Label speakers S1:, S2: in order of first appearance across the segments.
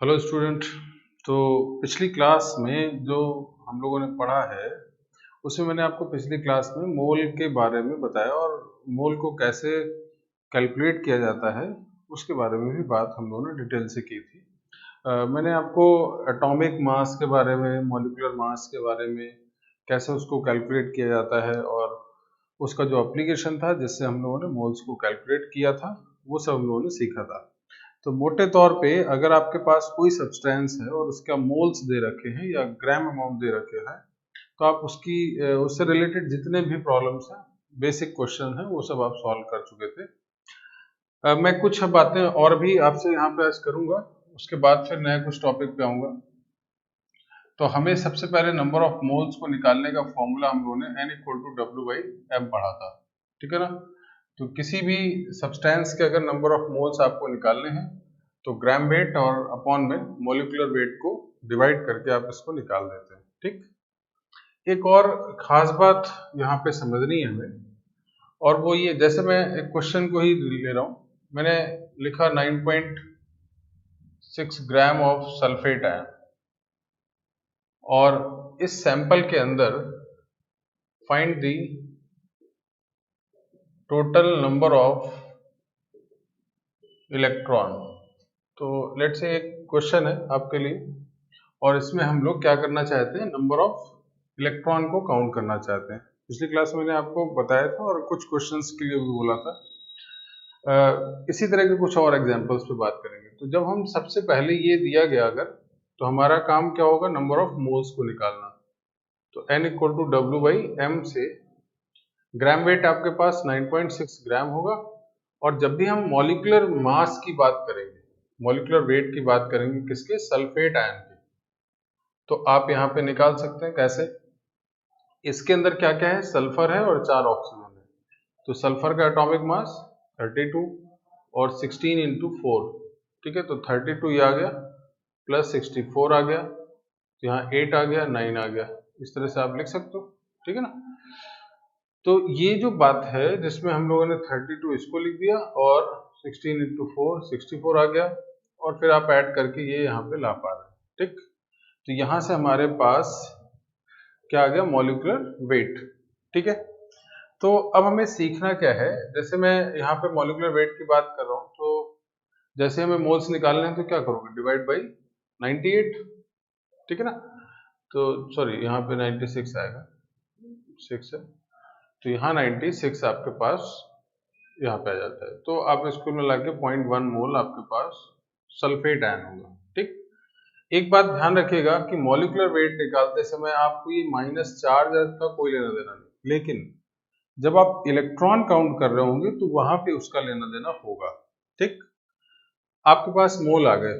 S1: Hello student. तो पिछली class में जो हम लोगों ने पढ़ा है उसमें मैंने आपको पिछली क्लास में मोल के बारे में बताया और मोल को कैसे कैलकुलेट किया जाता है उसके बारे में भी बात हम लोगों ने डिटेल से की थी। मैंने आपको एटॉमिक मास के बारे में, मॉलिक्यूलर मास के बारे में, कैसे उसको कैलकुलेट किया जाता है और उसका जो एप्लीकेशन था जिससे हम लोगों ने मोल्स को कैलकुलेट किया था वो सब हम लोगों ने सीखा था। तो मोटे तौर पे अगर आपके पास कोई सब्सटेंस है और उसका मोल्स दे रखे हैं या ग्राम अमाउंट दे रखे हैं तो आप उससे रिलेटेड जितने भी प्रॉब्लम्स हैं, बेसिक क्वेश्चन हैं, वो सब आप सॉल्व कर चुके थे। मैं कुछ बातें और भी आपसे यहाँ पे आज करूँगा, उसके बाद फिर नया कुछ टॉपिक पे आऊँगा। तो हमें सबसे पहले नंबर ऑफ मोल्स को निकालने का फॉर्मूला हम लोगों ने N=W/M पढ़ा था, ठीक है ना। तो किसी भी सब्सटेंस के अगर नंबर ऑफ मोल्स आपको निकालने हैं तो ग्राम वेट और अपॉन में मॉलिक्यूलर वेट को डिवाइड करके आप इसको निकाल देते हैं, ठीक। एक और खास बात यहाँ पे समझनी है हमें, और वो ये, जैसे मैं एक क्वेश्चन को ही ले रहा हूँ, मैंने लिखा 9.6 ग्राम ऑफ सल्फेट आयन, और इस सैंपल के अंदर find the total number of electron. तो लेट्स से एक क्वेश्चन है आपके लिए और इसमें हम लोग क्या करना चाहते हैं, नंबर ऑफ इलेक्ट्रॉन को काउंट करना चाहते हैं। पिछली क्लास में मैंने आपको बताया था और कुछ क्वेश्चंस के लिए भी बोला था। इसी तरह के कुछ और एग्जांपल्स पे बात करेंगे। तो जब हम सबसे पहले ये दिया गया अगर, तो हमारा काम क्या होगा, नंबर ऑफ मोल्स को निकालना। तो N=W/M से ग्राम वेट आपके पास 9.6 ग्राम होगा, और जब भी हम मॉलिक्यूलर मास की बात करेंगे, मॉलिक्यूलर वेट की बात करेंगे किसके, सल्फेट आयन की, तो आप यहाँ पे निकाल सकते हैं कैसे। इसके अंदर क्या क्या है, सल्फर है और 4 ऑक्सीजन है। तो सल्फर का एटॉमिक मास 32 और 16 इंटू 4, ठीक है। तो 32 ये आ गया प्लस 64 आ गया, तो यहाँ 8 आ गया, 9 आ गया, इस तरह से आप लिख सकते हो, ठीक है ना। तो ये जो बात है जिसमें हम लोगों ने 32 इसको लिख दिया और 16 इंटू 4 64 आ गया, और फिर आप ऐड करके ये यहाँ पे ला पा रहे हैं, ठीक। तो यहाँ से हमारे पास क्या आ गया, मॉलिक्यूलर वेट, ठीक है। तो अब हमें सीखना क्या है, जैसे मैं यहाँ पे मॉलिक्यूलर वेट की बात कर रहा हूँ, तो जैसे हमें मोल्स निकालने हैं तो क्या करोगे, डिवाइड बाई 98, ठीक है ना। तो सॉरी, यहाँ पे 96 आएगा, 6 है, तो यहाँ 96 आपके पास यहाँ पे आ जाता है। तो आप इसको मिला के 0.1 मोल आपके पास सल्फेट आयन होगा, ठीक। एक बात ध्यान रखिएगा कि मॉलिक्यूलर वेट निकालते समय आपको ये माइनस चार्ज का कोई लेना देना नहीं, लेकिन जब आप इलेक्ट्रॉन काउंट कर रहे होंगे तो वहां पे उसका लेना देना होगा, ठीक। आपके पास मोल आ गए,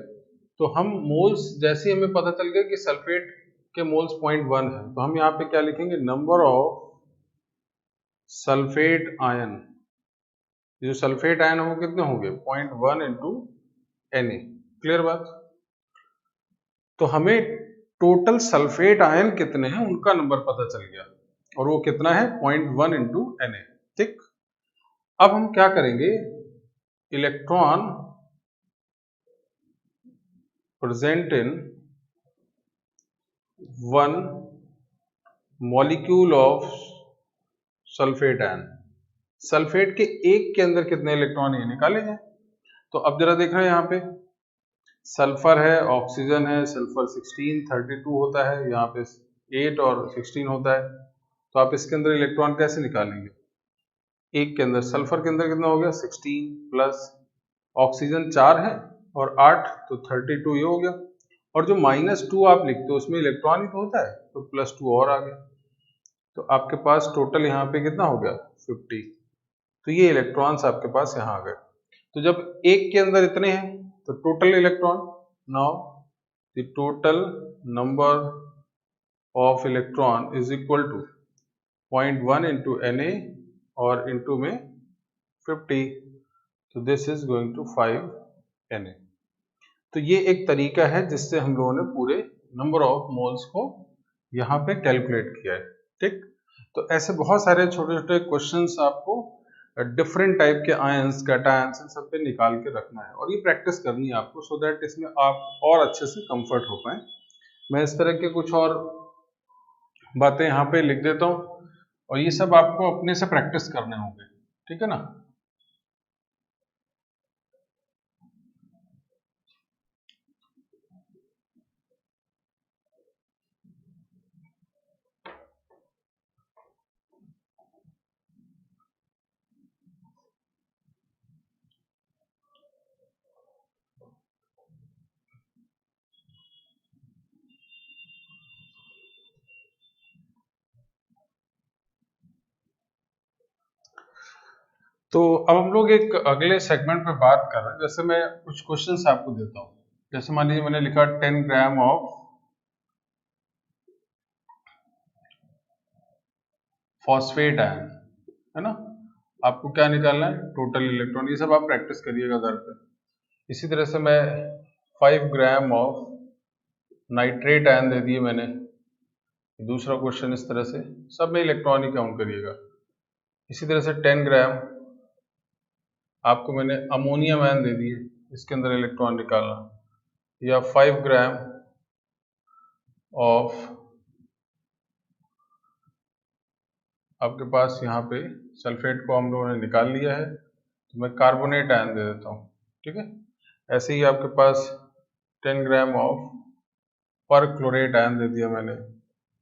S1: तो हम मोल्स, जैसे ही हमें पता चल गया कि सल्फेट के मोल्स 0.1 है, तो हम यहाँ पे क्या लिखेंगे, नंबर ऑफ सल्फेट आयन। जो सल्फेट आयन हो कितने होंगे, 0.1 इंटू Na। क्लियर बात। तो हमें टोटल सल्फेट आयन कितने हैं उनका नंबर पता चल गया, और वो कितना है, 0.1 इंटू Na, ठीक। अब हम क्या करेंगे, electron present in 1 molecule of sulphate ion, sulphate के एक के अंदर कितने इलेक्ट्रॉन ये निकालेंगे। तो अब जरा देख रहे हैं, यहाँ पे सल्फर है, ऑक्सीजन है, सल्फर 16 32 होता है, यहाँ पे 8 और 16 होता है। तो आप इसके अंदर इलेक्ट्रॉन कैसे निकालेंगे, एक के अंदर सल्फर के अंदर कितना हो गया, 16 प्लस ऑक्सीजन 4 है और 8, तो 32 ये हो गया, और जो -2 आप लिखते हो उसमें इलेक्ट्रॉन ही तो होता है, तो +2 और आ गया। तो आपके पास टोटल यहाँ पे कितना हो गया, 50। तो ये इलेक्ट्रॉन्स आपके पास यहाँ आ गए। तो जब एक के अंदर इतने हैं तो total electron, now the total number of electron is equal to 0.1 into Na और इंटू में 50, तो this is going to 5 Na। तो ये एक तरीका है जिससे हम लोगों ने पूरे नंबर ऑफ मोल्स को यहाँ पे कैलकुलेट किया है, ठीक। तो ऐसे बहुत सारे छोटे छोटे क्वेश्चंस आपको डिफरेंट टाइप के आयंस, कैटायंस, इन सब पे निकाल के रखना है और ये प्रैक्टिस करनी है आपको, सो दैट इसमें आप और अच्छे से कंफर्ट हो पाए। मैं इस तरह के कुछ और बातें यहाँ पे लिख देता हूँ और ये सब आपको अपने से प्रैक्टिस करने होंगे, ठीक है ना। तो अब हम लोग एक अगले सेगमेंट पे बात कर रहे हैं। जैसे मैं कुछ क्वेश्चंस आपको देता हूँ, जैसे मान लीजिए मैंने लिखा 10 ग्राम ऑफ फॉस्फेट आयन, है ना। आपको क्या निकालना है, टोटल इलेक्ट्रॉन। ये सब आप प्रैक्टिस करिएगा घर पे। इसी तरह से मैं 5 ग्राम ऑफ नाइट्रेट आयन दे दिए मैंने, दूसरा क्वेश्चन इस तरह से, सब में इलेक्ट्रॉन ही काउंट करिएगा। इसी तरह से 10 ग्राम आपको मैंने अमोनियम आयन दे दिए, इसके अंदर इलेक्ट्रॉन निकालना। या 5 ग्राम ऑफ आपके पास यहाँ पे सल्फेट को हम लोगों ने निकाल लिया है, तो मैं कार्बोनेट आयन दे देता हूँ, ठीक है। ऐसे ही आपके पास 10 ग्राम ऑफ पर क्लोरेट आयन दे दिया मैंने,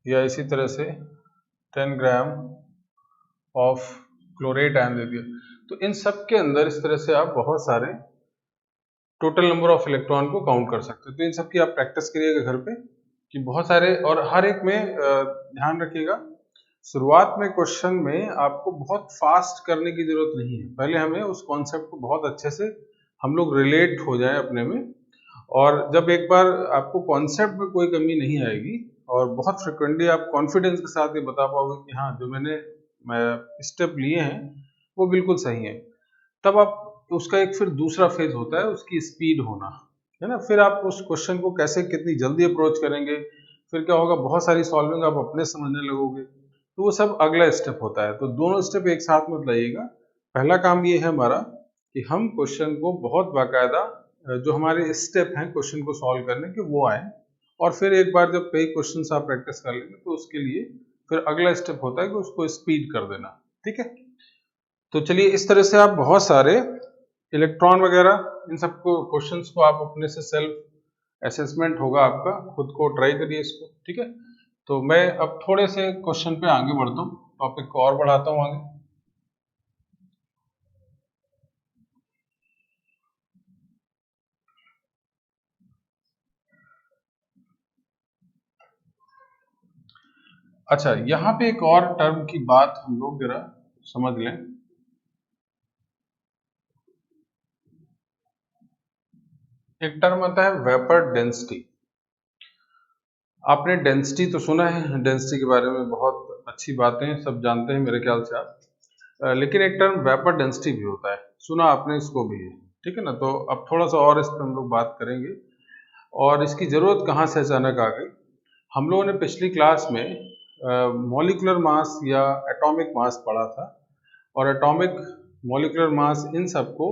S1: या इसी तरह से 10 ग्राम ऑफ क्लोरेट आयन दे दिया। तो इन सब के अंदर इस तरह से आप बहुत सारे टोटल नंबर ऑफ इलेक्ट्रॉन को काउंट कर सकते हो। तो इन सब की आप प्रैक्टिस करिएगा घर पे कि बहुत सारे, और हर एक में ध्यान रखिएगा, शुरुआत में क्वेश्चन में आपको बहुत फास्ट करने की जरूरत नहीं है। पहले हमें उस कॉन्सेप्ट को बहुत अच्छे से हम लोग रिलेट हो जाए अपने में, और जब एक बार आपको कॉन्सेप्ट में कोई कमी नहीं आएगी और बहुत फ्रिक्वेंटली आप कॉन्फिडेंस के साथ ये बता पाओगे कि हाँ जो मैंने स्टेप लिए हैं वो बिल्कुल सही है, तब आप उसका एक फिर दूसरा फेज होता है उसकी स्पीड होना, है ना। फिर आप उस क्वेश्चन को कैसे कितनी जल्दी अप्रोच करेंगे, फिर क्या होगा, बहुत सारी सॉल्विंग आप अपने समझने लगोगे, तो वो सब अगला स्टेप होता है। तो दोनों स्टेप एक साथ मत लाइएगा। पहला काम ये है हमारा कि हम क्वेश्चन को बहुत बाकायदा, जो हमारे स्टेप हैं क्वेश्चन को सॉल्व करने के, वो आए, और फिर एक बार जब कई क्वेश्चंस आप प्रैक्टिस कर लेंगे तो उसके लिए फिर अगला स्टेप होता है कि उसको स्पीड कर देना, ठीक है। तो चलिए, इस तरह से आप बहुत सारे इलेक्ट्रॉन वगैरह इन सबको क्वेश्चंस को आप अपने से सेल्फ असेसमेंट होगा आपका, खुद को ट्राई करिए इसको, ठीक है। तो मैं अब थोड़े से क्वेश्चन पे आगे बढ़ता हूँ, टॉपिक को और बढ़ाता हूँ आगे। अच्छा, यहाँ पे एक और टर्म की बात हम लोग जरा समझ लें। एक टर्म आता है वेपर डेंसिटी। आपने डेंसिटी तो सुना है, डेंसिटी के बारे में बहुत अच्छी बातें सब जानते हैं मेरे ख्याल से आप, लेकिन एक टर्म वेपर डेंसिटी भी होता है, सुना आपने इसको भी है, ठीक है ना। तो अब थोड़ा सा और इस पर हम लोग बात करेंगे, और इसकी ज़रूरत कहाँ से अचानक आ गई। हम लोगों ने पिछली क्लास में मॉलिक्यूलर मास या एटॉमिक मास पढ़ा था, और एटॉमिक, मॉलिक्यूलर मास, इन सब को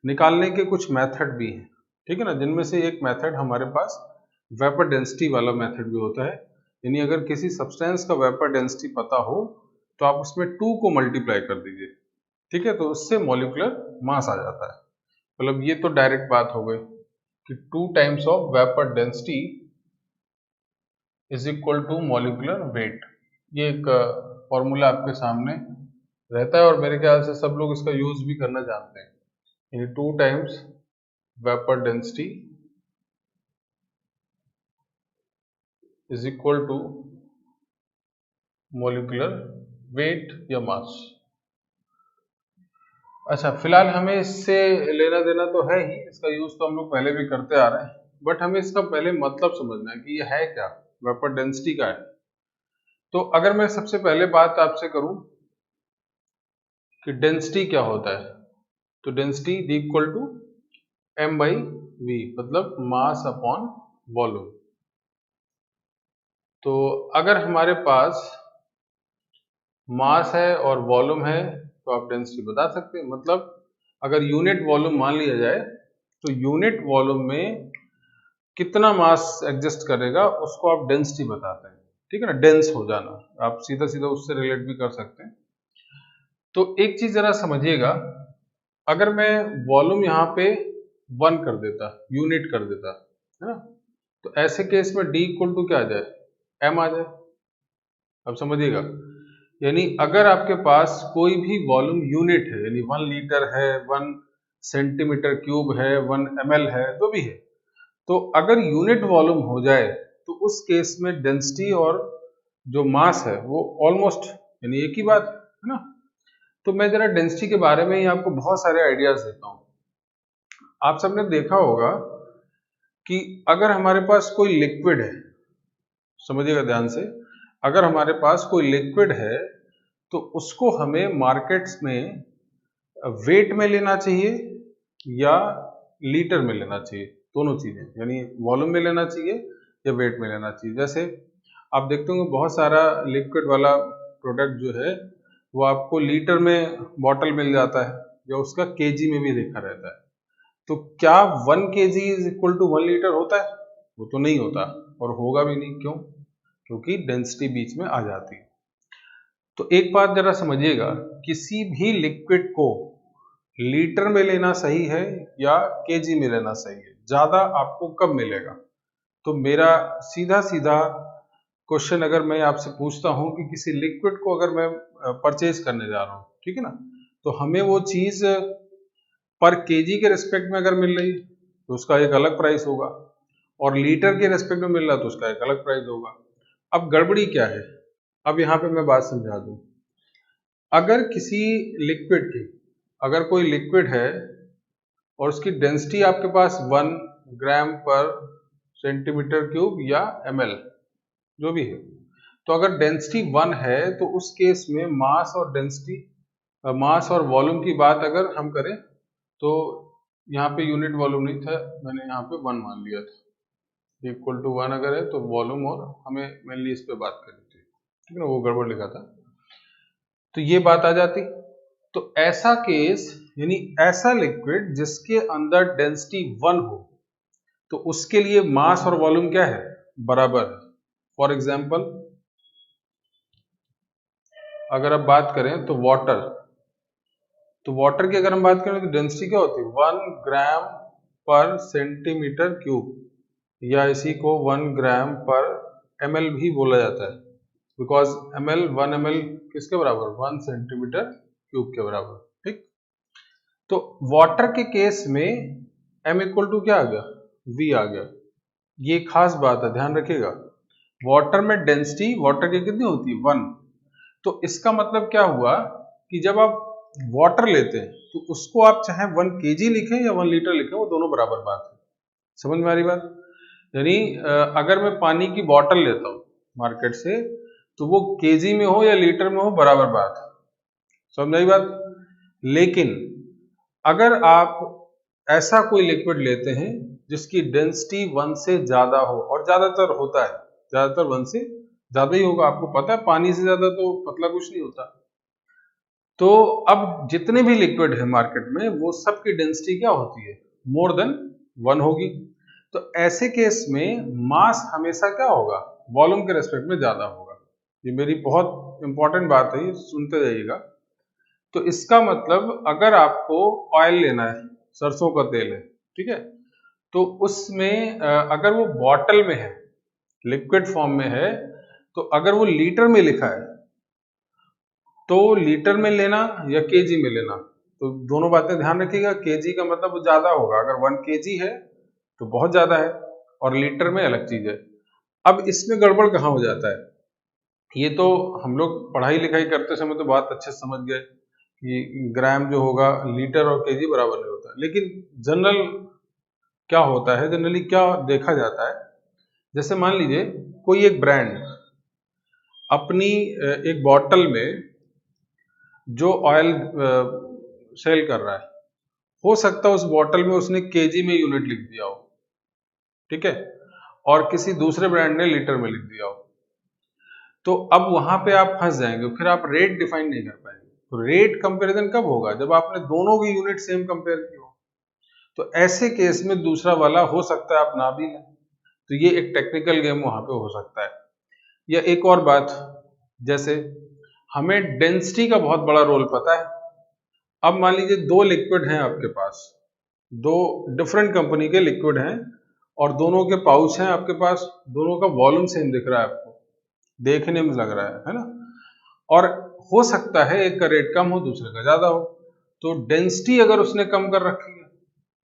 S1: निकालने के कुछ मेथड भी हैं, ठीक है ना। जिनमें से एक मेथड हमारे पास वेपर डेंसिटी वाला मेथड भी होता है। यानी अगर किसी सब्सटेंस का वेपर डेंसिटी पता हो तो आप उसमें 2 को मल्टीप्लाई कर दीजिए, ठीक है, तो उससे मॉलिक्यूलर मास आ जाता है। मतलब ये तो डायरेक्ट बात हो गई कि 2 times of vapour density is equal to molecular weight. ये एक फॉर्मूला आपके सामने रहता है और मेरे ख्याल से सब लोग इसका यूज भी करना जानते हैं। यानी 2 times vapour density is equal to molecular weight या मास। अच्छा, फिलहाल हमें इससे लेना देना तो है ही, इसका यूज तो हम लोग पहले भी करते आ रहे हैं, बट हमें इसका पहले मतलब समझना है कि ये है क्या, वेपर डेंसिटी का है। तो अगर मैं सबसे पहले बात आपसे करूं कि डेंसिटी क्या होता है, तो density equal to m by V, मतलब मास अपॉन वॉल्यूम। तो अगर हमारे पास मास है और वॉल्यूम है, तो आप डेंसिटी बता सकते हैं। मतलब अगर यूनिट वॉल्यूम मान लिया जाए तो यूनिट वॉल्यूम में कितना मास एग्जिस्ट करेगा उसको आप डेंसिटी बताते हैं, ठीक है ना। डेंस हो जाना आप सीधा सीधा उससे रिलेट भी कर सकते हैं। तो एक चीज जरा समझिएगा, अगर मैं वॉल्यूम यहाँ पे 1 कर देता, यूनिट कर देता, है ना, तो ऐसे केस में D इक्वल टू क्या आ जाए, M आ जाए। अब समझिएगा, यानी अगर आपके पास कोई भी वॉल्यूम यूनिट है, यानी 1 लीटर है, 1 सेंटीमीटर क्यूब है, 1 ml है, जो भी है, तो अगर यूनिट वॉल्यूम हो जाए तो उस केस में डेंसिटी और जो मास है वो ऑलमोस्ट यानी एक ही बात है ना। तो मैं जरा डेंसिटी के बारे में ही आपको बहुत सारे आइडियाज देता हूँ। आप सबने देखा होगा कि अगर हमारे पास कोई लिक्विड है, समझिएगा ध्यान से, अगर हमारे पास कोई लिक्विड है तो उसको हमें मार्केट्स में वेट में लेना चाहिए या लीटर में लेना चाहिए, दोनों चीजें, यानी वॉल्यूम में लेना चाहिए या वेट में लेना चाहिए। जैसे आप देखते होंगे बहुत सारा लिक्विड वाला प्रोडक्ट जो है वो आपको लीटर में बॉटल मिल जाता है या उसका केजी में भी लिखा रहता है। तो क्या 1 kg is equal to 1 litre होता है? वो तो नहीं होता और होगा भी नहीं। क्यों? क्योंकि डेंसिटी बीच में आ जाती है। तो एक बात जरा समझिएगा, किसी भी लिक्विड को लीटर में लेना सही है या केजी में लेना सही है, ज्यादा आपको कब मिलेगा? तो मेरा सीधा सीधा क्वेश्चन अगर मैं आपसे पूछता हूं कि किसी लिक्विड को अगर मैं परचेज करने जा रहा हूं, ठीक है ना, तो हमें वो चीज पर केजी के रेस्पेक्ट में अगर मिल रही तो उसका एक अलग प्राइस होगा, और लीटर के रेस्पेक्ट में मिल रहा तो उसका एक अलग प्राइस होगा। अब गड़बड़ी क्या है, अब यहाँ पे मैं बात समझा दूं। अगर किसी लिक्विड की, अगर कोई लिक्विड है और उसकी डेंसिटी आपके पास 1 ग्राम पर सेंटीमीटर क्यूब या ml जो भी है, तो अगर डेंसिटी 1 है तो उस केस में मास और डेंसिटी, मास और वॉल्यूम की बात अगर हम करें तो यहाँ पे यूनिट वॉल्यूम नहीं था, मैंने यहाँ पे 1 मान लिया था। इक्वल टू 1 अगर है तो वॉल्यूम, और हमें मेनली इस पे बात करनी थी, ठीक है ना, वो गड़बड़ लिखा था, तो ये बात आ जाती। तो ऐसा केस यानी ऐसा लिक्विड जिसके अंदर डेंसिटी 1 हो तो उसके लिए मास और वॉल्यूम क्या है, बराबर है। फॉर एग्जाम्पल अगर आप बात करें तो वाटर, तो वाटर की अगर हम बात करें तो डेंसिटी क्या होती है, 1 ग्राम पर सेंटीमीटर क्यूब, या इसी को 1 ग्राम पर ml भी बोला जाता है, बिकॉज ml 1 ml किसके बराबर, 1 सेंटीमीटर क्यूब के बराबर, ठीक। तो वाटर के केस में m इक्वल टू क्या आ गया, v आ गया। ये खास बात है, ध्यान रखिएगा। वाटर में डेंसिटी वाटर की कितनी होती है, 1। तो इसका मतलब क्या हुआ कि जब आप वाटर लेते हैं तो उसको आप चाहे 1 kg लिखें या 1 लीटर लिखें, वो दोनों बराबर बात है। समझ में आ रही बात? यानी अगर मैं पानी की बॉटल लेता हूं मार्केट से तो वो केजी में हो या लीटर में हो, बराबर बात है। समझ आई बात? लेकिन अगर आप ऐसा कोई लिक्विड लेते हैं जिसकी डेंसिटी 1 से ज्यादा हो, और ज्यादातर होता है, ज्यादातर 1 से ज्यादा ही होगा, आपको पता है पानी से ज्यादा तो पतला कुछ नहीं होता। तो अब जितने भी लिक्विड है मार्केट में वो सब की डेंसिटी क्या होती है, मोर देन 1 होगी। तो ऐसे केस में मास हमेशा क्या होगा, वॉल्यूम के रेस्पेक्ट में ज्यादा होगा। ये मेरी बहुत इंपॉर्टेंट बात है, ये सुनते जाइएगा। तो इसका मतलब अगर आपको ऑयल लेना है, सरसों का तेल है, ठीक है, तो उसमें अगर वो बॉटल में है, लिक्विड फॉर्म में है, तो अगर वो लीटर में लिखा है तो लीटर में लेना या केजी में लेना, तो दोनों बातें ध्यान रखिएगा। केजी का मतलब ज्यादा होगा, अगर 1 kg है तो बहुत ज्यादा है, और लीटर में अलग चीज है। अब इसमें गड़बड़ कहाँ हो जाता है, ये तो हम लोग पढ़ाई लिखाई करते समय तो बात अच्छे से समझ गए कि ग्राम जो होगा लीटर और केजी बराबर नहीं होता, लेकिन जनरल क्या होता है, जनरली क्या देखा जाता है, जैसे मान लीजिए कोई एक ब्रांड अपनी एक बॉटल में जो ऑयल सेल कर रहा है, हो सकता है उस बॉटल में उसने केजी में यूनिट लिख दिया हो, ठीक है, और किसी दूसरे ब्रांड ने लीटर में लिख दिया हो। तो अब वहां पे आप फंस जाएंगे, फिर आप रेट डिफाइन नहीं कर पाएंगे। तो रेट कंपैरिजन कब होगा? जब आपने दोनों की यूनिट सेम कंपेयर की हो। तो ऐसे केस में दूसरा वाला हो सकता है आप ना भी लें, तो ये एक टेक्निकल गेम वहां पे हो सकता है। या एक और बात, जैसे हमें डेंसिटी का बहुत बड़ा रोल पता है। अब मान लीजिए दो लिक्विड हैं आपके पास, दो डिफरेंट कंपनी के लिक्विड हैं और दोनों के पाउच हैं आपके पास, दोनों का वॉल्यूम सेम दिख रहा है आपको, देखने में लग रहा है ना? और हो सकता है एक का रेट कम हो दूसरे का ज्यादा हो, तो डेंसिटी अगर उसने कम कर रखी है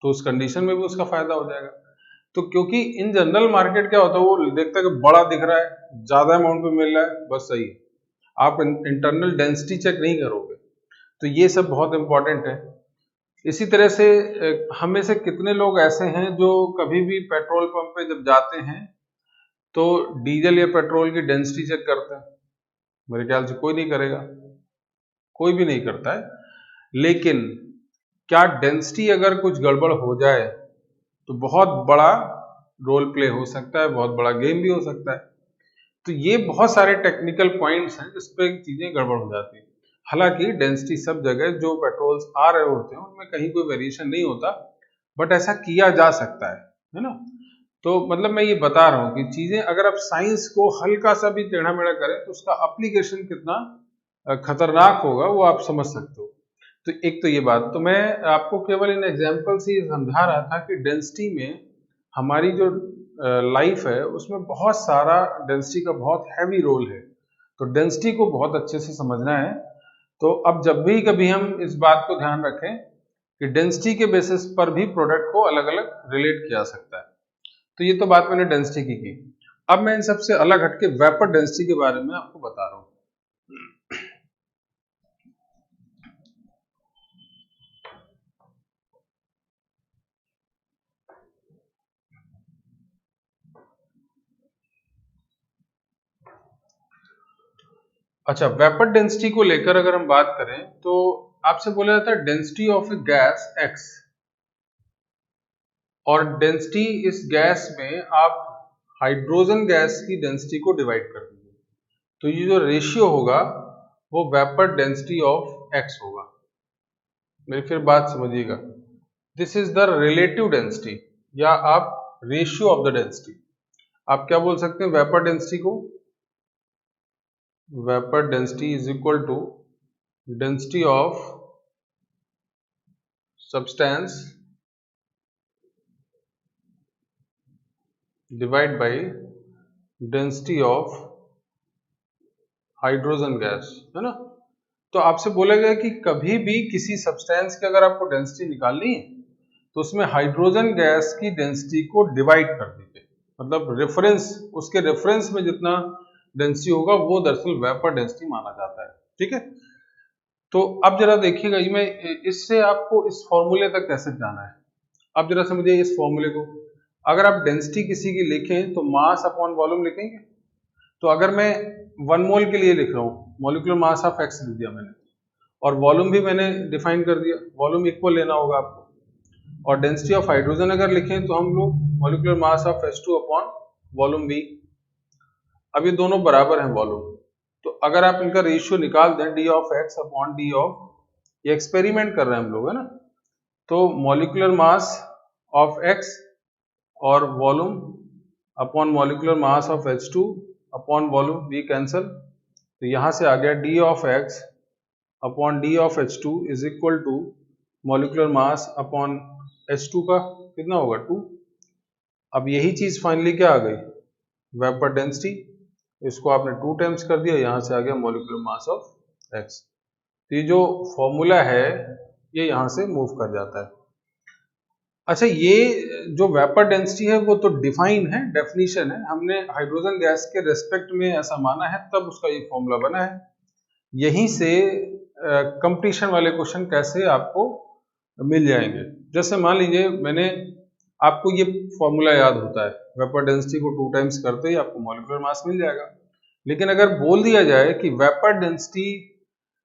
S1: तो उस कंडीशन में भी उसका फायदा हो जाएगा। तो क्योंकि इन जनरल मार्केट क्या होता है, वो देखता है कि बड़ा दिख रहा है, ज्यादा अमाउंट में मिल रहा है, बस सही है, आप इंटरनल डेंसिटी चेक नहीं करोगे। तो ये सब बहुत इंपॉर्टेंट है। इसी तरह से हम में से कितने लोग ऐसे हैं जो कभी भी पेट्रोल पंप पे जब जाते हैं तो डीजल या पेट्रोल की डेंसिटी चेक करते हैं? मेरे ख्याल से कोई नहीं करेगा, कोई भी नहीं करता है। लेकिन क्या डेंसिटी अगर कुछ गड़बड़ हो जाए तो बहुत बड़ा रोल प्ले हो सकता है, बहुत बड़ा गेम भी हो सकता है। तो ये बहुत सारे टेक्निकल पॉइंट्स हैं जिस पे चीजें गड़बड़ हो जाती है। हालांकि डेंसिटी सब जगह जो पेट्रोल्स आ रहे होते हैं उनमें कहीं कोई वेरिएशन नहीं होता, बट ऐसा किया जा सकता है ना? तो मतलब मैं ये बता रहा हूँ कि चीजें अगर आप साइंस को हल्का सा भी टेढ़ा मेढ़ा करें तो उसका एप्लीकेशन कितना खतरनाक होगा वो आप समझ सकते हो। तो एक तो ये बात, तो मैं आपको केवल इन एग्जाम्पल से ये समझा रहा था कि डेंसिटी में हमारी जो लाइफ है उसमें बहुत सारा डेंसिटी का बहुत हैवी रोल है। तो डेंसिटी को बहुत अच्छे से समझना है। तो अब जब भी कभी हम इस बात को ध्यान रखें कि डेंसिटी के बेसिस पर भी प्रोडक्ट को अलग अलग रिलेट किया सकता है। तो ये तो बात मैंने डेंसिटी की। अब मैं इन सबसे अलग हटके वेपर डेंसिटी के बारे में आपको बता रहा हूँ। अच्छा, वेपर डेंसिटी को लेकर अगर हम बात करें तो आपसे बोला जाता है density of A gas x, और डेंसिटी इस गैस में आप हाइड्रोजन गैस की डेंसिटी को डिवाइड कर दीजिए, तो ये जो रेशियो होगा वो वेपर डेंसिटी ऑफ x होगा। मेरी फिर बात समझिएगा, this is the relative density या आप रेशियो ऑफ द डेंसिटी। आप क्या बोल सकते हैं वेपर डेंसिटी को? Vapour density is equal to density of substance divide by density of hydrogen gas, है ना? तो आपसे बोला गया कि कभी भी किसी सब्सटेंस की अगर आपको डेंसिटी निकालनी है तो उसमें हाइड्रोजन गैस की डेंसिटी को डिवाइड कर दीजिए, मतलब रेफरेंस, उसके रेफरेंस में जितना डेंसिटी होगा वो दरअसल वेपर डेंसिटी माना जाता है। ठीक है, तो अब जरा देखिएगा, मैं इससे आपको इस फॉर्मूले तक कैसे जाना है। अब जरा समझिए इस फॉर्मूले को, अगर आप डेंसिटी किसी की लिखें तो मास अपॉन वॉल्यूम लिखेंगे। तो अगर मैं 1 मोल के लिए लिख रहा हूँ, मॉलिक्यूलर मास ऑफ x लिख दिया मैंने, और वॉल्यूम भी मैंने डिफाइन कर दिया, वॉल्यूम इक्वल लेना होगा आपको। और डेंसिटी ऑफ हाइड्रोजन अगर लिखें तो हम लोग molecular mass of H2 upon volume v। अब ये दोनों बराबर हैं वॉल्यूम, तो अगर आप इनका रेशियो निकाल दें d of x upon d of, ये एक्सपेरिमेंट कर रहे हैं हम लोग, है ना? तो मॉलिक्यूलर मास ऑफ x और volume upon molecular mass of H2 upon volume v cancel, तो यहां से आ गया d of x upon d of H2 is equal to molecular mass upon H2 का कितना होगा 2। अब यही चीज फाइनली क्या आ गई, वेपर डेंसिटी। इसको आपने 2 टाइम्स कर दिया, यहां से आ गया मॉलिक्यूलर मास ऑफ x। तो ये जो फॉर्मूला है ये यहां से मूव कर जाता है। अच्छा, ये जो वेपर डेंसिटी है वो तो डिफाइन है, डेफिनेशन है, हमने हाइड्रोजन गैस के रेस्पेक्ट में ऐसा माना है तब उसका ये फॉर्मूला बना है। यहीं से कंपटीशन वाले क्वेश्चन कैसे आपको मिल जाएंगे। जैसे मान लीजिए मैंने आपको ये फॉर्मूला याद होता है, वेपर डेंसिटी को 2 टाइम्स करते ही आपको मॉलिक्यूलर मास मिल जाएगा। लेकिन अगर बोल दिया जाए कि vapour density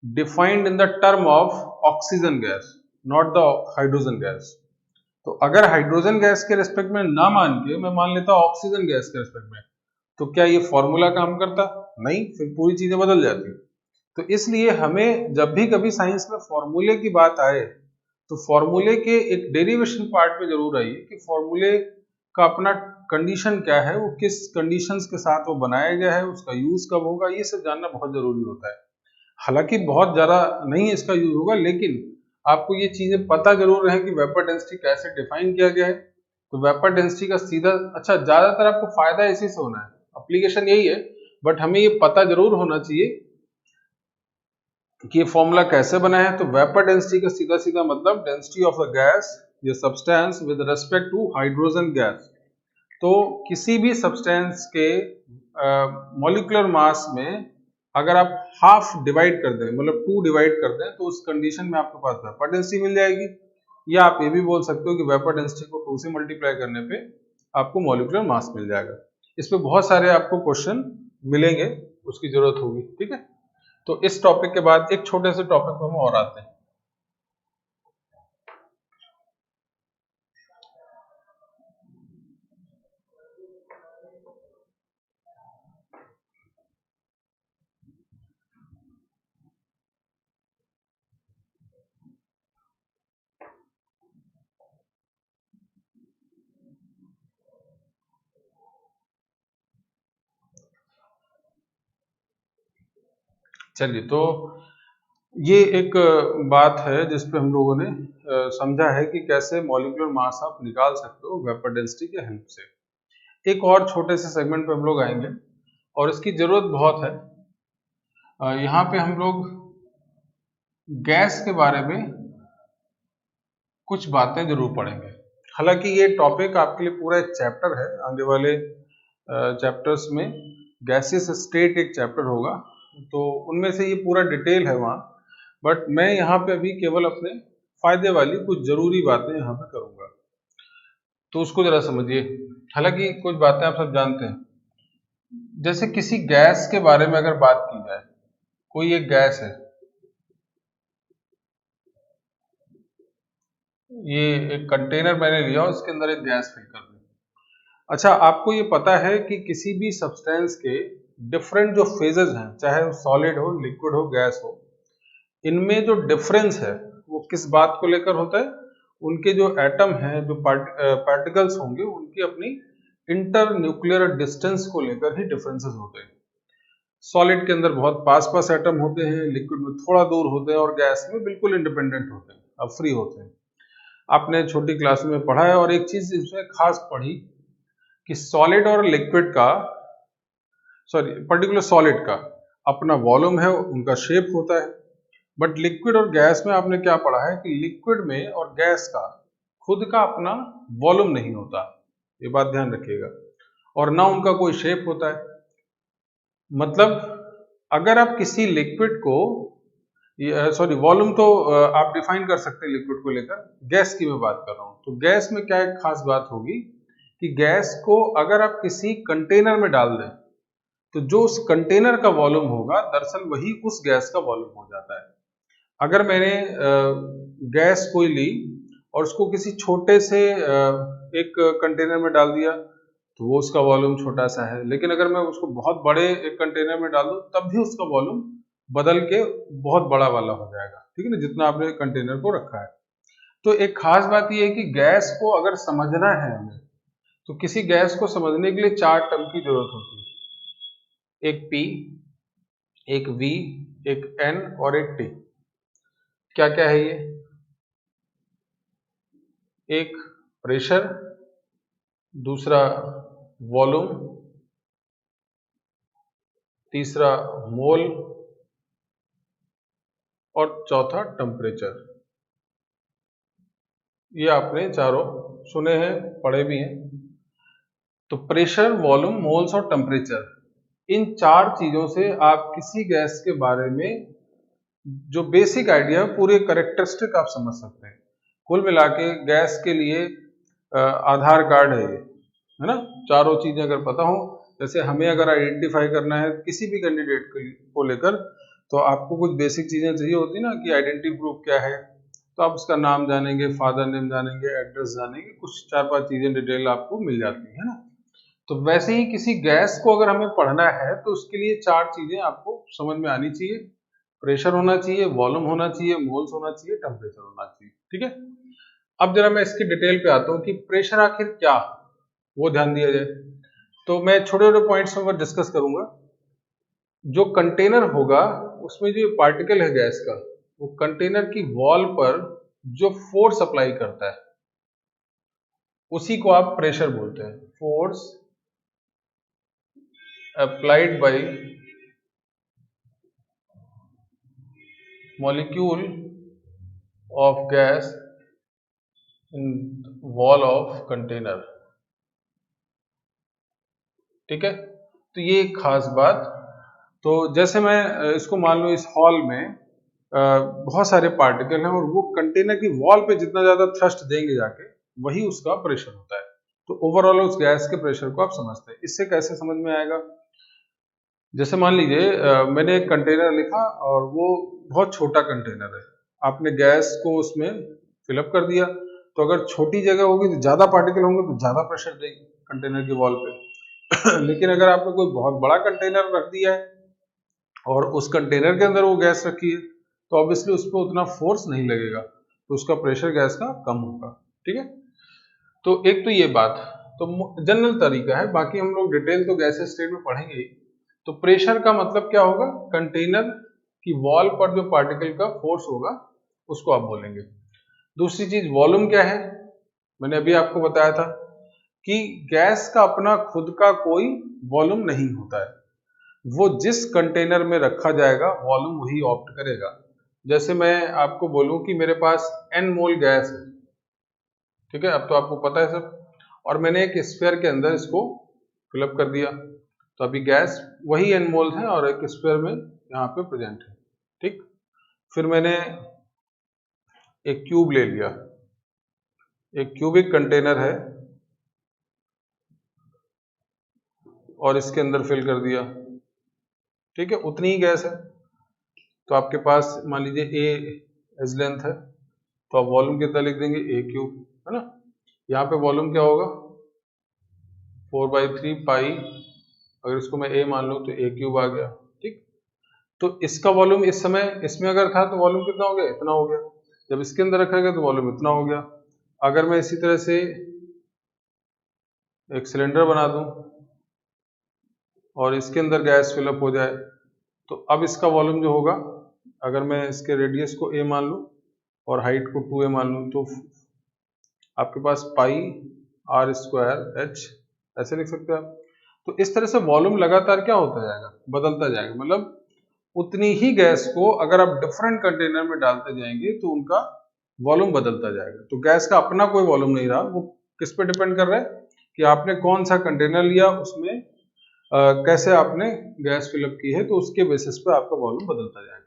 S1: defined in the term of oxygen gas not the hydrogen gas, तो अगर हाइड्रोजन गैस के रेस्पेक्ट में ना मान के मैं मान लेता ऑक्सीजन गैस के रेस्पेक्ट में, तो क्या ये फॉर्मूला काम करता? नहीं, फिर पूरी चीजें बदल जाती। तो इसलिए हमें जब भी कभी साइंस में फॉर्मूले की बात आए तो फॉर्मूले के एक डेरिवेशन पार्ट में जरूर आइए कि फॉर्मूले का अपना कंडीशन क्या है, वो किस कंडीशंस के साथ वो बनाया गया है, उसका यूज कब होगा, ये सब जानना बहुत जरूरी होता है। हालांकि बहुत ज्यादा नहीं इसका यूज होगा, लेकिन आपको ये चीजें पता जरूर है कि वेपर डेंसिटी कैसे डिफाइन किया गया है। तो वेपर डेंसिटी का सीधा ज्यादातर आपको फायदा इसी से होना है, एप्लीकेशन यही है, बट हमें ये पता जरूर होना चाहिए कि ये फॉर्मूला कैसे बना है। तो वेपर डेंसिटी का सीधा सीधा मतलब डेंसिटी ऑफ अ गैस या substance with respect to hydrogen gas. तो किसी भी सब्सटेंस के मॉलिक्यूलर मास में अगर आप हाफ डिवाइड कर दें, मतलब 2 डिवाइड कर दें, तो उस कंडीशन में आपके पास वेपर डेंसिटी मिल जाएगी। या आप ये भी बोल सकते हो कि वेपर डेंसिटी को 2 से मल्टीप्लाई करने पे आपको मॉलिक्यूलर मास मिल जाएगा। इस पे बहुत सारे आपको क्वेश्चन मिलेंगे, उसकी जरूरत होगी, ठीक है। तो इस टॉपिक के बाद एक छोटे से टॉपिक पे हम और आते हैं। चलिए, तो ये एक बात है जिस पे हम लोगों ने समझा है कि कैसे मॉलिक्यूलर मास आप निकाल सकते हो वेपर डेंसिटी के हेल्प से। एक और छोटे से सेगमेंट पे हम लोग आएंगे और इसकी जरूरत बहुत है। यहाँ पे हम लोग गैस के बारे में कुछ बातें जरूर पढ़ेंगे। हालांकि ये टॉपिक आपके लिए पूरा एक चैप्टर है, आगे वाले चैप्टर्स में गैसेस स्टेट एक चैप्टर होगा, तो उनमें से ये पूरा डिटेल है वहाँ, बट मैं यहाँ पे अभी केवल अपने फायदे वाली कुछ जरूरी बातें यहाँ पे करूँगा, तो उसको जरा समझिए। हालांकि कुछ बातें आप सब जानते हैं, जैसे किसी गैस के बारे में अगर बात की जाए, कोई एक गैस है, ये एक कंटेनर मैंने लिया और इसके अंदर एक गैस फिल कर दी। अच्छा, आपको ये पता है कि किसी भी सब्सटेंस के डिफरेंट जो फेजेस हैं, चाहे वो सॉलिड हो, लिक्विड हो, गैस हो, इनमें जो डिफरेंस है वो किस बात को लेकर होता है? उनके जो एटम हैं, जो पार्टिकल्स होंगे, उनकी अपनी इंटर न्यूक्लियर डिस्टेंस को लेकर ही डिफरेंसेस होते हैं। सॉलिड के अंदर बहुत पास पास एटम होते हैं, लिक्विड में थोड़ा दूर होते हैं, और गैस में बिल्कुल इंडिपेंडेंट होते हैं, अब फ्री होते हैं। आपने छोटी क्लास में पढ़ा है, और एक चीज इसमें खास पढ़ी कि सॉलिड और लिक्विड का, पर्टिकुलर सॉलिड का अपना वॉल्यूम है, उनका शेप होता है। बट लिक्विड और गैस में आपने क्या पढ़ा है कि लिक्विड में और गैस का खुद का अपना वॉल्यूम नहीं होता, ये बात ध्यान रखिएगा, और ना उनका कोई शेप होता है। मतलब अगर आप किसी लिक्विड को, वॉल्यूम तो आप डिफाइन कर सकते हैं लिक्विड को लेकर, गैस की मैं बात कर रहा हूं। तो गैस में क्या एक खास बात होगी कि गैस को अगर आप किसी कंटेनर में डाल दें, तो जो उस कंटेनर का वॉल्यूम होगा, दरअसल वही उस गैस का वॉल्यूम हो जाता है। अगर मैंने गैस कोई ली और उसको किसी छोटे से एक कंटेनर में डाल दिया, तो वो उसका वॉल्यूम छोटा सा है, लेकिन अगर मैं उसको बहुत बड़े एक कंटेनर में डाल दूं, तब भी उसका वॉल्यूम बदल के बहुत बड़ा वाला हो जाएगा, ठीक है ना, जितना आपने कंटेनर को रखा है। तो एक खास बात यह है कि गैस को अगर समझना है हमें, तो किसी गैस को समझने के लिए 4 टर्म की जरूरत होती है, एक P, एक V, एक N और एक T। क्या क्या है ये? एक प्रेशर, दूसरा वॉल्यूम, तीसरा मोल और चौथा टेम्परेचर। ये आपने चारों सुने हैं, पढ़े भी हैं। तो प्रेशर, वॉल्यूम, मोल्स और टेम्परेचर, इन 4 चीजों से आप किसी गैस के बारे में जो बेसिक आइडिया, पूरे करेक्टरिस्टिक आप समझ सकते हैं। कुल मिला के गैस के लिए आधार कार्ड है ये, है ना। चारों चीजें अगर पता हो, जैसे हमें अगर आइडेंटिफाई करना है किसी भी कैंडिडेट को लेकर, तो आपको कुछ बेसिक चीजें चाहिए होती ना, कि आइडेंटिटी प्रूफ क्या है, तो आप उसका नाम जानेंगे, फादर नेम जानेंगे, एड्रेस जानेंगे, कुछ 4-5 चीजें डिटेल आपको मिल जाती है ना। तो वैसे ही किसी गैस को अगर हमें पढ़ना है, तो उसके लिए 4 चीजें आपको समझ में आनी चाहिए। प्रेशर होना चाहिए, वॉल्यूम होना चाहिए, मोल्स होना चाहिए, टेम्परेचर होना चाहिए। ठीक है, अब जरा मैं इसकी डिटेल पे आता हूँ कि प्रेशर आखिर क्या, वो ध्यान दिया जाए। तो मैं छोटे छोटे पॉइंट्स में डिस्कस करूंगा। जो कंटेनर होगा उसमें जो पार्टिकल है गैस का, वो कंटेनर की वॉल पर जो फोर्स अप्लाई करता है उसी को आप प्रेशर बोलते हैं। Force applied by molecule of gas in wall of container. ठीक है, तो ये एक खास बात। तो जैसे मैं इसको मान लो इस हॉल में बहुत सारे पार्टिकल हैं और वो कंटेनर की वॉल पे जितना ज्यादा थ्रस्ट देंगे जाके वही उसका प्रेशर होता है। तो ओवरऑल उस गैस के प्रेशर को आप समझते हैं। इससे कैसे समझ में आएगा, जैसे मान लीजिए मैंने एक कंटेनर लिखा और वो बहुत छोटा कंटेनर है, आपने गैस को उसमें फिलअप कर दिया। तो अगर छोटी जगह होगी तो ज्यादा पार्टिकल होंगे तो ज्यादा प्रेशर देंगे कंटेनर की वॉल पे लेकिन अगर आपने कोई बहुत बड़ा कंटेनर रख दिया है और उस कंटेनर के अंदर वो गैस रखी है तो ऑब्वियसली उस पर उतना फोर्स नहीं लगेगा, तो उसका प्रेशर गैस का कम होगा। ठीक है, तो एक तो ये बात तो जनरल तरीका है, बाकी हम लोग डिटेल तो गैस स्टेट में पढ़ेंगे ही। तो प्रेशर का मतलब क्या होगा, कंटेनर की वॉल पर जो पार्टिकल का फोर्स होगा उसको आप बोलेंगे। दूसरी चीज वॉल्यूम क्या है, मैंने अभी आपको बताया था कि गैस का अपना खुद का कोई वॉल्यूम नहीं होता है, वो जिस कंटेनर में रखा जाएगा वॉल्यूम वही ऑप्ट करेगा। जैसे मैं आपको बोलूं कि मेरे पास n मोल गैस है, ठीक है, अब तो आपको पता है सब, और मैंने एक स्फीयर के अंदर इसको फिलअप कर दिया, तो अभी गैस वही n मोल है और एक स्फीयर में यहाँ पे प्रेजेंट है। ठीक, फिर मैंने एक क्यूब ले लिया, एक क्यूबिक कंटेनर है और इसके अंदर फिल कर दिया। ठीक है, उतनी ही गैस है, तो आपके पास मान लीजिए ए एज लेंथ है, तो आप वॉल्यूम कितना लिख देंगे, ए क्यूब, है ना। यहाँ पे वॉल्यूम क्या होगा 4/3 पाई, अगर इसको मैं ए मान लूँ तो ए क्यूब आ गया। ठीक, तो इसका वॉल्यूम इस समय इसमें अगर था तो वॉल्यूम कितना हो गया, इतना हो गया। जब इसके अंदर रखा गया तो वॉल्यूम इतना हो गया। अगर मैं इसी तरह से एक सिलेंडर बना दूं और इसके अंदर गैस फिलअप हो जाए, तो अब इसका वॉल्यूम जो होगा, अगर मैं इसके रेडियस को ए मान लूं और हाइट को 2a मान लूं, तो आपके पास पाई आर स्क्वायर एच ऐसे लिख सकते हैं आप। तो इस तरह से वॉल्यूम लगातार क्या होता जाएगा, बदलता जाएगा। मतलब उतनी ही गैस को अगर आप डिफरेंट कंटेनर में डालते जाएंगे तो उनका वॉल्यूम बदलता जाएगा। तो गैस का अपना कोई वॉल्यूम नहीं रहा, वो किस पे डिपेंड कर रहा है कि आपने कौन सा कंटेनर लिया, उसमें कैसे आपने गैस फिलअप की है, तो उसके बेसिस पे आपका वॉल्यूम बदलता जाएगा।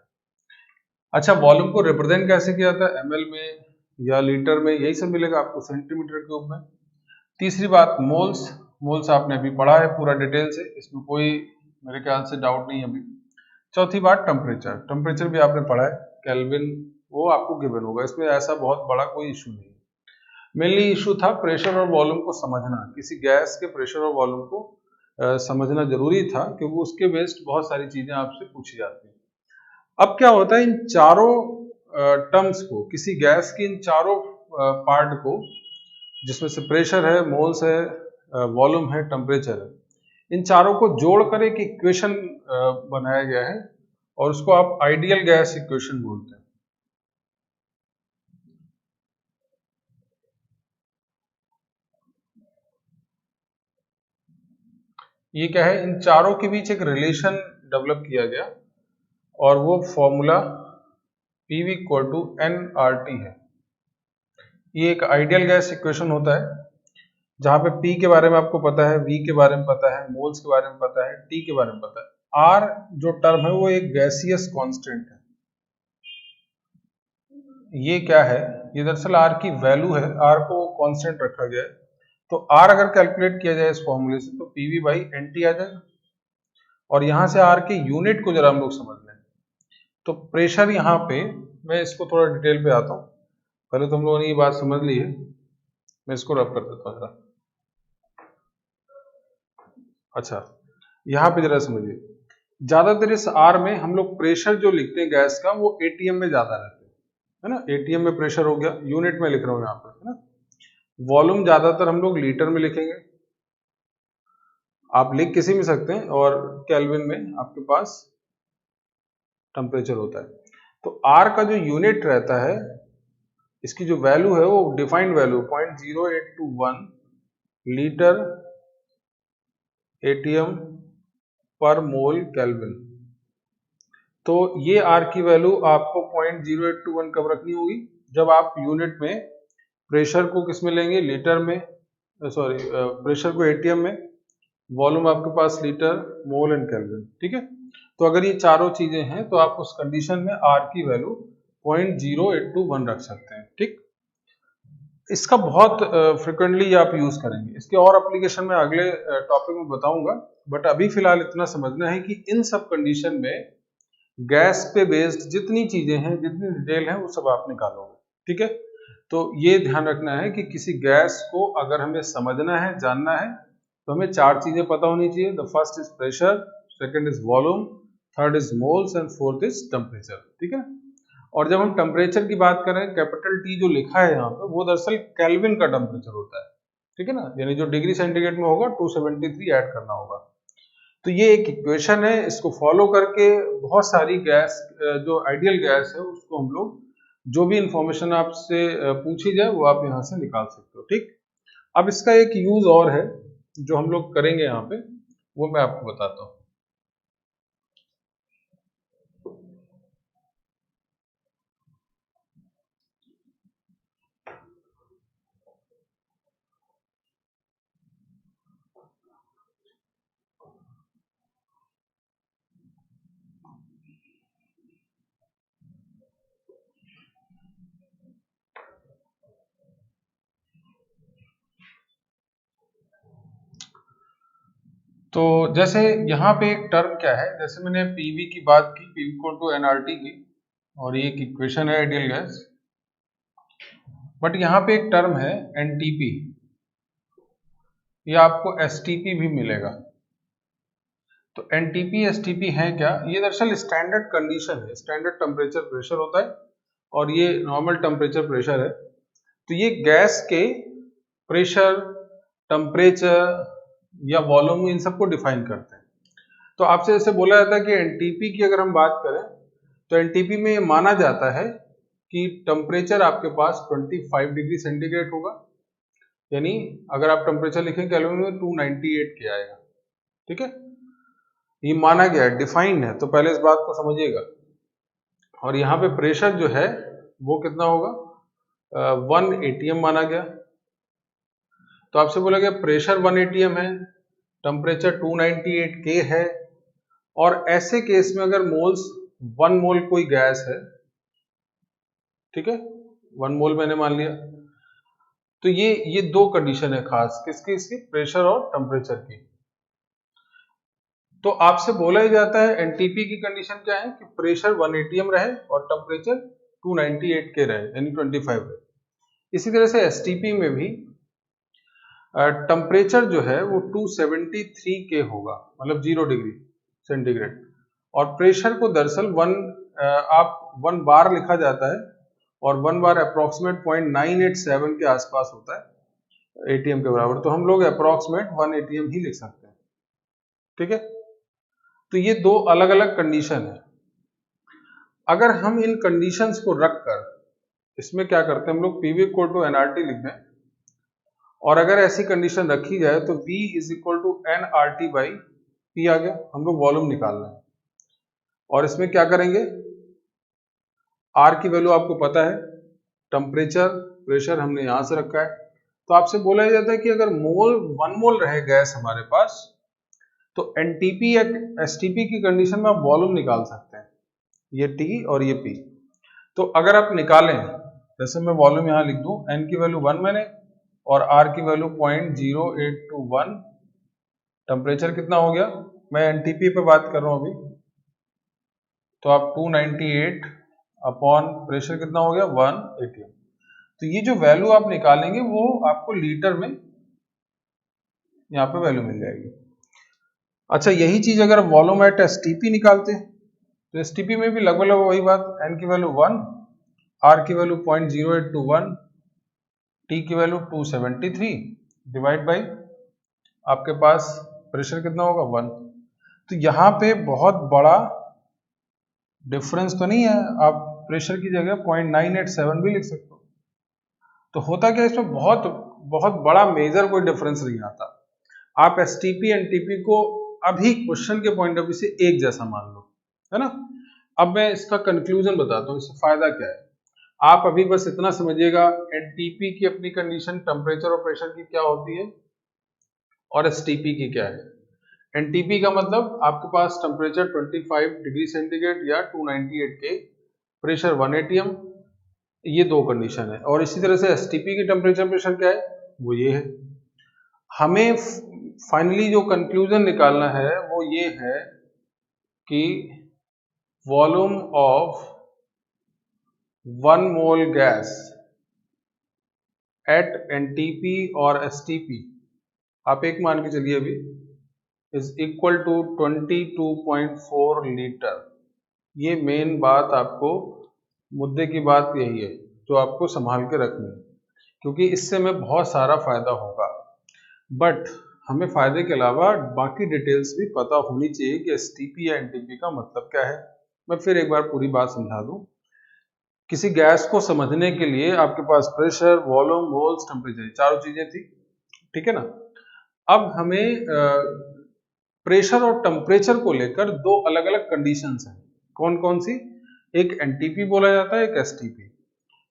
S1: अच्छा, वॉल्यूम को रिप्रेजेंट कैसे किया जाता है, एमएल में या लीटर में, यही सब मिलेगा आपको सेंटीमीटर क्यूब में। तीसरी बात मोल्स, मोल्स आपने अभी पढ़ा है पूरा डिटेल से, इसमें कोई मेरे ख्याल से डाउट नहीं है अभी। चौथी बात टेम्परेचर, टेम्परेचर भी आपने पढ़ा है, केल्विन, वो आपको गिवन होगा, इसमें ऐसा बहुत बड़ा कोई इशू नहीं है। मेनली इशू था प्रेशर और वॉल्यूम को समझना, किसी गैस के प्रेशर और वॉल्यूम को समझना जरूरी था, क्योंकि उसके बेस्ड बहुत सारी चीजें आपसे पूछी जाती हैं। अब क्या होता है, इन चारों टर्म्स को, किसी गैस की इन चारों पार्ट को, जिसमें से प्रेशर है, मोल्स है, वॉल्यूम है, टेम्परेचर है, इन चारों को जोड़कर एक इक्वेशन बनाया गया है और उसको आप आइडियल गैस इक्वेशन बोलते हैं। ये क्या है, इन चारों के बीच एक रिलेशन डेवलप किया गया और वो formula PV equal to nRT है। ये एक आइडियल गैस इक्वेशन होता है जहां पे P के बारे में आपको पता है, V के बारे में पता है, मोल्स के बारे में पता है, T के बारे में पता है। R जो टर्म है वो एक गैसियस कांस्टेंट है। ये क्या है, ये दरअसल R की वैल्यू है, R को कांस्टेंट रखा गया है। तो R अगर कैलकुलेट किया जाए इस फॉर्मूले से तो PV बाई NT आ जाएगा। और यहां से R के यूनिट को जरा हम लोग समझ लें, तो प्रेशर यहाँ पे, मैं इसको थोड़ा डिटेल पे आता हूँ, पहले तो हम लोगों ने ये बात समझ ली है, मैं इसको रफ कर देता हूँ जरा। अच्छा, यहाँ पे जरा समझिए, ज्यादातर इस आर में हम लोग प्रेशर जो लिखते हैं गैस का वो एटीएम में ज्यादा रहते हैं, है ना। एटीएम में प्रेशर हो गया, यूनिट में लिख रहा हूं यहाँ पे, है ना। वॉल्यूम ज्यादातर हम लोग लीटर में लिखेंगे, आप लिख किसी में सकते हैं, और केल्विन में आपके पास टेम्परेचर होता है। तो आर का जो यूनिट रहता है, इसकी जो वैल्यू है वो डिफाइंड वैल्यू 0.0821 लीटर एटीएम पर मोल केल्विन। तो ये आर की वैल्यू आपको 0.0821 कब रखनी होगी, जब आप यूनिट में प्रेशर को किस में लेंगे, लीटर में, सॉरी प्रेशर को एटीएम में, वॉल्यूम आपके पास लीटर, मोल एंड केल्विन, ठीक है। तो अगर ये चारों चीजें हैं तो आप उस कंडीशन में आर की वैल्यू 0.0821 रख सकते हैं, ठीक। इसका बहुत फ्रिक्वेंटली आप यूज करेंगे, इसके और एप्लीकेशन में अगले टॉपिक में बताऊंगा, बट अभी फिलहाल इतना समझना है कि इन सब कंडीशन में गैस पे बेस्ड जितनी चीजें हैं, जितनी डिटेल है, वो सब आप निकालोगे, ठीक है। तो ये ध्यान रखना है कि किसी गैस को अगर हमें समझना है, जानना है, तो हमें चार चीजें पता होनी चाहिए। The first is pressure, second is volume, third is moles and fourth is temperature, ठीक है। और जब हम टेम्परेचर की बात करें, कैपिटल टी जो लिखा है यहाँ पे, वो दरअसल केल्विन का टेम्परेचर होता है, ठीक है ना, यानी जो डिग्री सेंटीग्रेड में होगा 273 ऐड करना होगा। तो ये एक इक्वेशन है, इसको फॉलो करके बहुत सारी गैस, जो आइडियल गैस है, उसको हम लोग जो भी इंफॉर्मेशन आपसे पूछी जाए वो आप यहाँ से निकाल सकते हो, ठीक। अब इसका एक यूज और है जो हम लोग करेंगे यहाँ पे, वो मैं आपको बताता हूँ। तो जैसे यहाँ पे एक टर्म क्या है, जैसे मैंने पीवी की बात की, पीवी इक्वल टू एनआरटी की, और ये एक इक्वेशन है आइडियल गैस, बट यहाँ पे एक टर्म है एनटीपी, या आपको एसटीपी भी मिलेगा। तो एनटीपी एसटीपी है क्या, ये दरअसल स्टैंडर्ड कंडीशन है, स्टैंडर्ड टेम्परेचर प्रेशर होता है, और ये नॉर्मल टेम्परेचर प्रेशर है। तो ये गैस के प्रेशर, टेम्परेचर या वॉल्यूम, इन सबको डिफाइन करते हैं। तो आपसे जैसे बोला जाता है कि एनटीपी की अगर हम बात करें, तो एनटीपी में माना जाता है कि टेम्परेचर आपके पास 25 डिग्री सेंटीग्रेड होगा, यानी अगर आप टेम्परेचर लिखें केल्विन में 298 के आएगा, ठीक है। ये माना गया है, डिफाइंड है, तो पहले इस बात को समझिएगा। और यहाँ पे प्रेशर जो है वो कितना होगा, 1 एटीएम माना गया। तो आपसे बोला गया प्रेशर 1 एटीएम है, टेम्परेचर 298 के है, और ऐसे केस में अगर मोल्स 1 मोल कोई गैस है, ठीक है, 1 मोल मैंने मान लिया, तो ये दो कंडीशन है खास, किसकी, इसकी प्रेशर और टेम्परेचर की। तो आपसे बोला ही जाता है एनटीपी की कंडीशन क्या है कि प्रेशर 1 एटीएम रहे और टेम्परेचर 298 के रहे, यानी 25 रहे। इसी तरह से एसटीपी में भी टेम्परेचर जो है वो 273 के होगा, मतलब 0 डिग्री सेंटीग्रेड, और प्रेशर को दरअसल 1 बार लिखा जाता है, और 1 बार अप्रोक्सीमेट 0.987 के आसपास होता है एटीएम के बराबर। तो हम लोग अप्रोक्सीमेट 1 एटीएम ही लिख सकते हैं, ठीक है। तो ये दो अलग अलग कंडीशन है। अगर हम इन कंडीशंस को रखकर इसमें क्या करते हैं, हम लोग पीवी इक्वल टू एनआरटी लिख दें, और अगर ऐसी कंडीशन रखी जाए तो V is equal to NRT by P आ गया, हम लोग वॉल्यूम निकालना है। और इसमें क्या करेंगे, R की वैल्यू आपको पता है, टेम्परेचर, प्रेशर हमने यहां से रखा है। तो आपसे बोला जाता है कि अगर 1 मोल रहे गैस हमारे पास, तो एनटीपी या एसटीपी की कंडीशन में आप वॉल्यूम निकाल सकते हैं, ये T और ये P। तो अगर आप निकालें, जैसे मैं वॉल्यूम यहां लिख दूं, N की वैल्यू 1 मैंने, और R की वैल्यू 0.0821, टेम्परेचर कितना हो गया, मैं एनटीपी पे बात कर रहा हूं अभी, तो आप 298 अपॉन प्रेशर कितना हो गया 1 एटीएम। तो ये जो वैल्यू आप निकालेंगे वो आपको लीटर में यहाँ पे वैल्यू मिल जाएगी। अच्छा, यही चीज अगर वॉल्यूम एट एसटीपी निकालते हैं तो एसटीपी में भी लगभग वही बात, एन की वैल्यू 1, आर की वैल्यू 0.0821, टी की वैल्यू 273 डिवाइड बाई आपके पास प्रेशर कितना होगा 1। तो यहाँ पे बहुत बड़ा डिफरेंस तो नहीं है, आप प्रेशर की जगह 0.987 भी लिख सकते हो। तो होता क्या है इसमें, बहुत बहुत बड़ा मेजर कोई डिफरेंस नहीं आता। आप एसटीपी एनटीपी को अभी क्वेश्चन के पॉइंट ऑफ व्यू से एक जैसा मान लो, है ना। अब मैं इसका कंक्लूजन बताता हूँ, इससे फायदा क्या है। आप अभी बस इतना समझिएगा, एनटीपी की अपनी कंडीशन टेम्परेचर और प्रेशर की क्या होती है और एसटीपी की क्या है। एनटीपी का मतलब आपके पास टेम्परेचर 25 डिग्री सेंटीग्रेड या 298 के, प्रेशर 1 एटीएम, ये दो कंडीशन है। और इसी तरह से एसटीपी की टेम्परेचर प्रेशर क्या है, वो ये है। हमें फाइनली जो कंक्लूजन निकालना है वो ये है कि volume of 1 mole gas at NTP और एसटीपी, आप एक मान के चलिए अभी, इज इक्वल टू 22.4 लीटर। ये मेन बात, आपको मुद्दे की बात यही है जो आपको संभाल के रखनी है, क्योंकि इससे हमें बहुत सारा फायदा होगा। बट हमें फायदे के अलावा बाकी डिटेल्स भी पता होनी चाहिए कि एसटीपी या एनटीपी का मतलब क्या है। मैं फिर एक बार पूरी बात समझा दूं। किसी गैस को समझने के लिए आपके पास प्रेशर, वॉल्यूम, मोल्स, टेम्परेचर, चारों चीजें थी, ठीक है ना। अब हमें प्रेशर और टेम्परेचर को लेकर दो अलग अलग कंडीशंस हैं। कौन कौन सी, एक एनटीपी बोला जाता है, एक एसटीपी।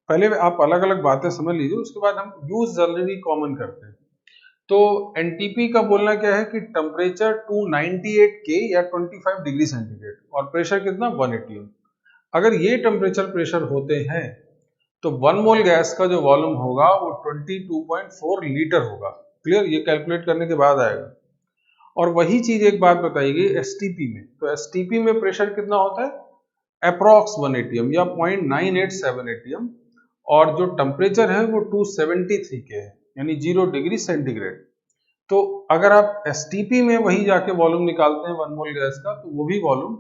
S1: पहले आप अलग अलग बातें समझ लीजिए, उसके बाद हम यूज जनरली कॉमन करते हैं। तो एनटीपी का बोलना क्या है कि टेम्परेचर 298 के या 25 डिग्री सेंटीग्रेड और प्रेशर कितना 1 एटीएम। अगर ये टेम्परेचर प्रेशर होते हैं तो 1 मोल गैस का जो वॉल्यूम होगा वो 22.4 लीटर होगा। क्लियर, ये कैलकुलेट करने के बाद आएगा। और वही चीज एक बात बताई गई एसटीपी में, तो एसटीपी में प्रेशर कितना होता है, अप्रॉक्स 1 एटीएम या 0.987 एटीएम, और जो टेम्परेचर है वो 273 के है, यानी 0 डिग्री सेंटीग्रेड। तो अगर आप एसटीपी में वही जाके वॉल्यूम निकालते हैं 1 मोल गैस का, तो वो भी वॉल्यूम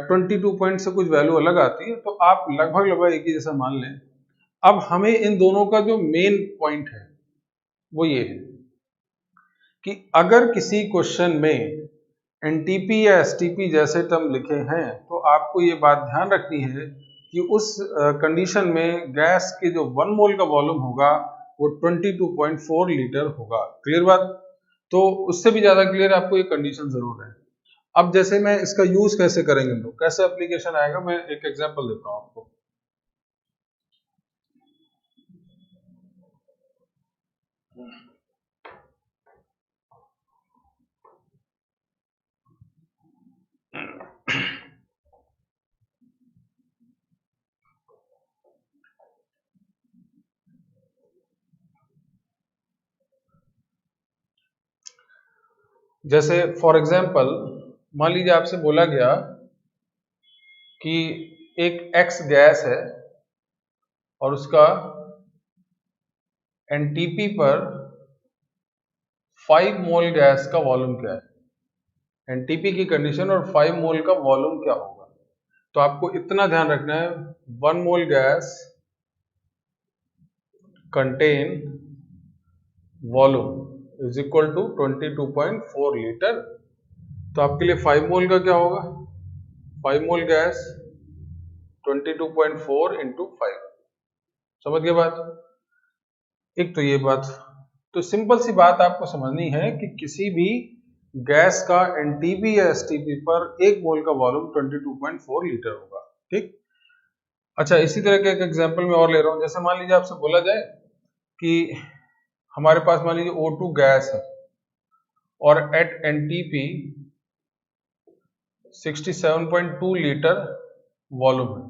S1: 22 पॉइंट से कुछ वैल्यू अलग आती है, तो आप लगभग लगभग एक ही जैसा मान लें। अब हमें इन दोनों का जो मेन पॉइंट है वो ये है कि अगर किसी क्वेश्चन में एनटीपी या एसटीपी जैसे टर्म लिखे हैं तो आपको ये बात ध्यान रखनी है कि उस कंडीशन में गैस के जो 1 मोल का वॉल्यूम होगा वो 22.4 लीटर होगा। क्लियर बात, तो उससे भी ज्यादा क्लियर आपको ये कंडीशन जरूर है। अब जैसे मैं इसका यूज कैसे करेंगे, तो कैसे एप्लीकेशन आएगा, मैं एक एग्जांपल देता हूं आपको। जैसे फॉर एग्जांपल मान लीजिए आपसे बोला गया कि एक एक्स गैस है और उसका एनटीपी पर 5 मोल गैस का वॉल्यूम क्या है, एनटीपी की कंडीशन और 5 मोल का वॉल्यूम क्या होगा। तो आपको इतना ध्यान रखना है, 1 mole gas contain volume is equal to 22.4 litre. तो आपके लिए 5 मोल का क्या होगा, 5 मोल गैस 22.4 इंटू 5। समझ गए बात, एक तो ये बात। तो सिंपल सी बात आपको समझनी है कि किसी भी गैस का एनटीपी या एसटीपी पर 1 मोल का वॉल्यूम 22.4 लीटर होगा। ठीक, अच्छा इसी तरह के एक एग्जांपल में और ले रहा हूं। जैसे मान लीजिए आपसे बोला जाए कि हमारे पास मान लीजिए O2 गैस है और एट एनटीपी 67.2 लीटर वॉल्यूम है,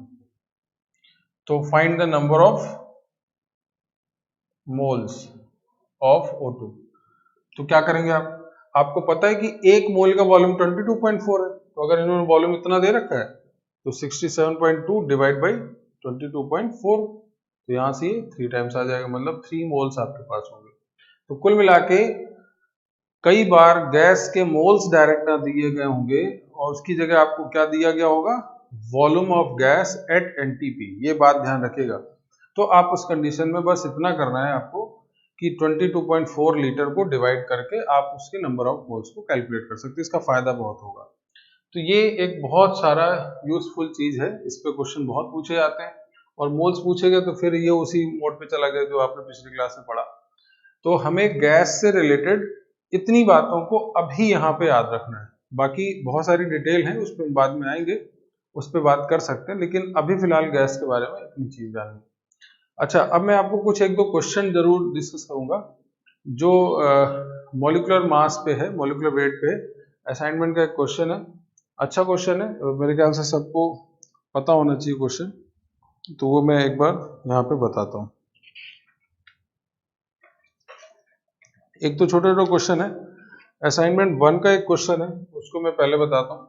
S1: तो find the number of moles of O2। तो क्या करेंगे आप, आपको पता है कि 1 मोल का वॉल्यूम 22.4 है, तो अगर इन्होंने वॉल्यूम इतना दे रखा है तो 67.2 डिवाइड बाई 22.4, तो यहां से 3 टाइम्स आ जाएगा, मतलब 3 मोल्स आपके पास होंगे। तो कुल मिला के कई बार गैस के मोल्स डायरेक्ट ना दिए गए होंगे और उसकी जगह आपको क्या दिया गया होगा, volume of gas at NTP. ये बात ध्यान रखिएगा। तो आप उस कंडीशन में बस इतना करना है आपको कि 22.4 लीटर को डिवाइड करके आप उसके नंबर ऑफ मोल्स को कैलकुलेट कर सकते हैं। इसका फायदा बहुत होगा। तो ये एक बहुत सारा यूजफुल चीज है, इस पे क्वेश्चन बहुत पूछे जाते हैं और मोल्स पूछे गए तो फिर ये उसी मोड पे चला गया जो आपने पिछली क्लास में पढ़ा। तो हमें गैस से रिलेटेड इतनी बातों को अभी यहाँ पे याद रखना है। बाकी बहुत सारी डिटेल है, उस पर बाद में आएंगे, उस पर बात कर सकते हैं, लेकिन अभी फिलहाल गैस के बारे में इतनी चीज जाननी। अच्छा, अब मैं आपको कुछ एक दो क्वेश्चन जरूर डिस्कस करूंगा जो मॉलिक्यूलर मास पे है, मॉलिक्यूलर वेट पे असाइनमेंट का एक क्वेश्चन है। अच्छा क्वेश्चन है, मेरे ख्याल से सबको पता होना चाहिए क्वेश्चन, तो वो मैं एक बार यहाँ पे बताता हूँ। एक तो छोटा छोटा क्वेश्चन है, असाइनमेंट 1 का एक क्वेश्चन है, उसको मैं पहले बताता हूँ।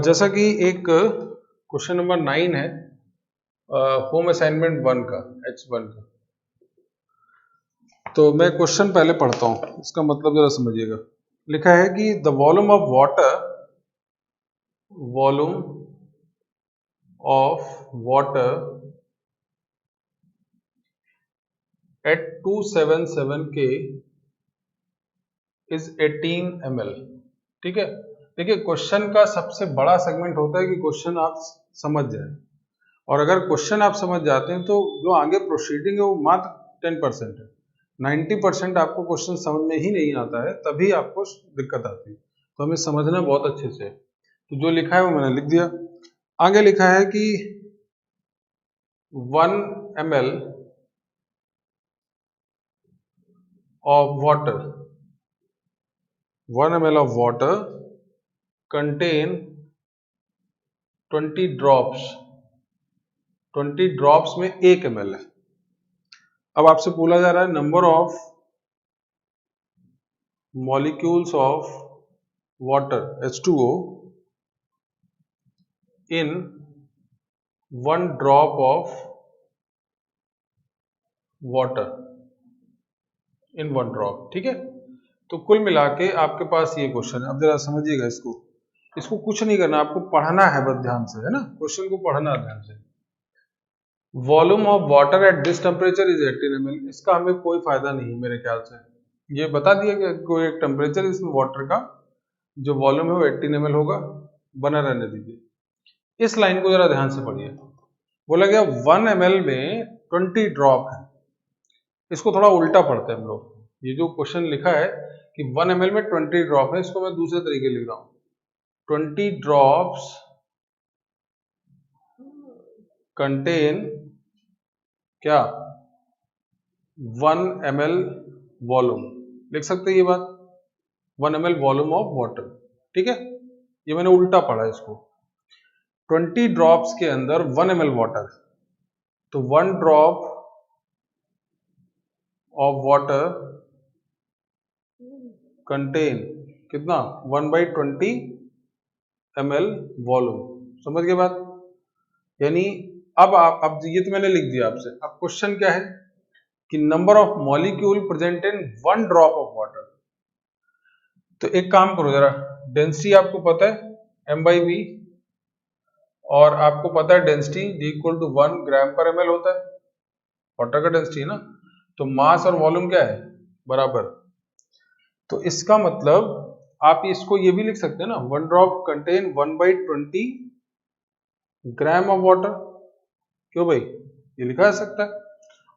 S1: जैसा कि एक क्वेश्चन नंबर 9 है होम असाइनमेंट 1 का, H1 का। तो मैं क्वेश्चन पहले पढ़ता हूँ, इसका मतलब जरा समझिएगा। लिखा है कि the volume of water at 277 K is 18 ml। ठीक है, देखिए क्वेश्चन का सबसे बड़ा सेगमेंट होता है कि क्वेश्चन आप समझ जाए, और अगर क्वेश्चन आप समझ जाते हैं तो जो आगे प्रोसीडिंग है वो मात्र 10% है। 90% आपको क्वेश्चन समझ में ही नहीं आता है, तभी आपको दिक्कत आती है। तो हमें समझना बहुत अच्छे से। तो जो लिखा है वो मैंने लिख दिया। आगे लिखा है कि 1 ml of water, 1 ml of water contain 20 drops, 20 drops में 1 ml है। अब आपसे बोला जा रहा है number of molecules of water H2O in 1 drop of water in 1 drop। ठीक है, तो कुल मिला के आपके पास ये क्वेश्चन है। अब जरा समझिएगा इसको, इसको कुछ नहीं करना, आपको पढ़ना है बस ध्यान से, है ना, क्वेश्चन को पढ़ना ध्यान से। Volume of water at this temperature is 18 ml। इसका हमें कोई फायदा नहीं मेरे ख्याल से, ये बता दिया कि कोई एक टेम्परेचर इसमें वाटर का जो वॉल्यूम है वो 18 ml होगा, बना रहने दीजिए। इस लाइन को जरा ध्यान से पढ़िए। बोला गया 1 ml में 20 ड्रॉप है। इसको थोड़ा उल्टा पढ़ते हैं हम लोग। ये जो क्वेश्चन लिखा है कि 1 ml में 20 ड्रॉप है, इसको मैं दूसरे तरीके लिख रहा हूं। 20 ड्रॉप्स कंटेन क्या, 1 ml वॉल्यूम। लिख सकते हैं ये बात, 1 ml वॉल्यूम ऑफ वाटर। ठीक है, ये मैंने उल्टा पढ़ा इसको। 20 ड्रॉप्स के अंदर 1 ml वाटर, तो 1 ड्रॉप ऑफ वाटर कंटेन कितना, 1/20 ml वॉल्यूम। समझ गए बात? यानी अब ये तो मैंने लिख दिया आपसे। अब क्वेश्चन क्या है कि number of molecule present in 1 drop of water. तो एक काम करो जरा, डेंसिटी आपको पता है m/v, और आपको पता है डेंसिटी D = 1 ग्राम पर ml होता है, वाटर का डेंसिटी ना। तो मास और वॉल्यूम क्या है, बराबर। तो इसका मतलब आप इसको ये भी लिख सकते हैं ना, 1 drop contain 1/20 gram of water. क्यों भाई, ये लिखा जा सकता है।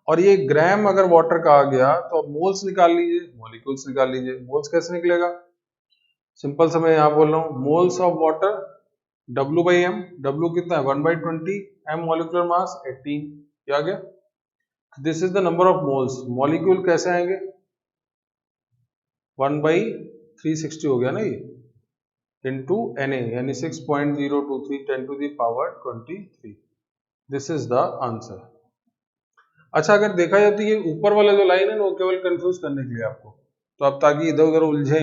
S1: और ये ग्राम अगर वाटर का आ गया तो अब मोल्स निकाल लीजिए, मॉलिक्यूल्स निकाल लीजिए। मोल्स कैसे निकलेगा, सिंपल से मैं यहां बोल रहा हूं, moles of water W/m। W कितना है, 1/20, m मॉलिक्यूलर मास 18। क्या आ गया, this is the number of moles. Molecule कैसे आएंगे, 1/360 हो गया ना ये, इनटू Na, यानी 6.023 10⁻23। This is the answer. अच्छा, अगर देखा जाए तो ये ऊपर वाला जो लाइन है ना वो केवल कंफ्यूज करने के लिए आपको, तो आप ताकि इधर उधर उलझे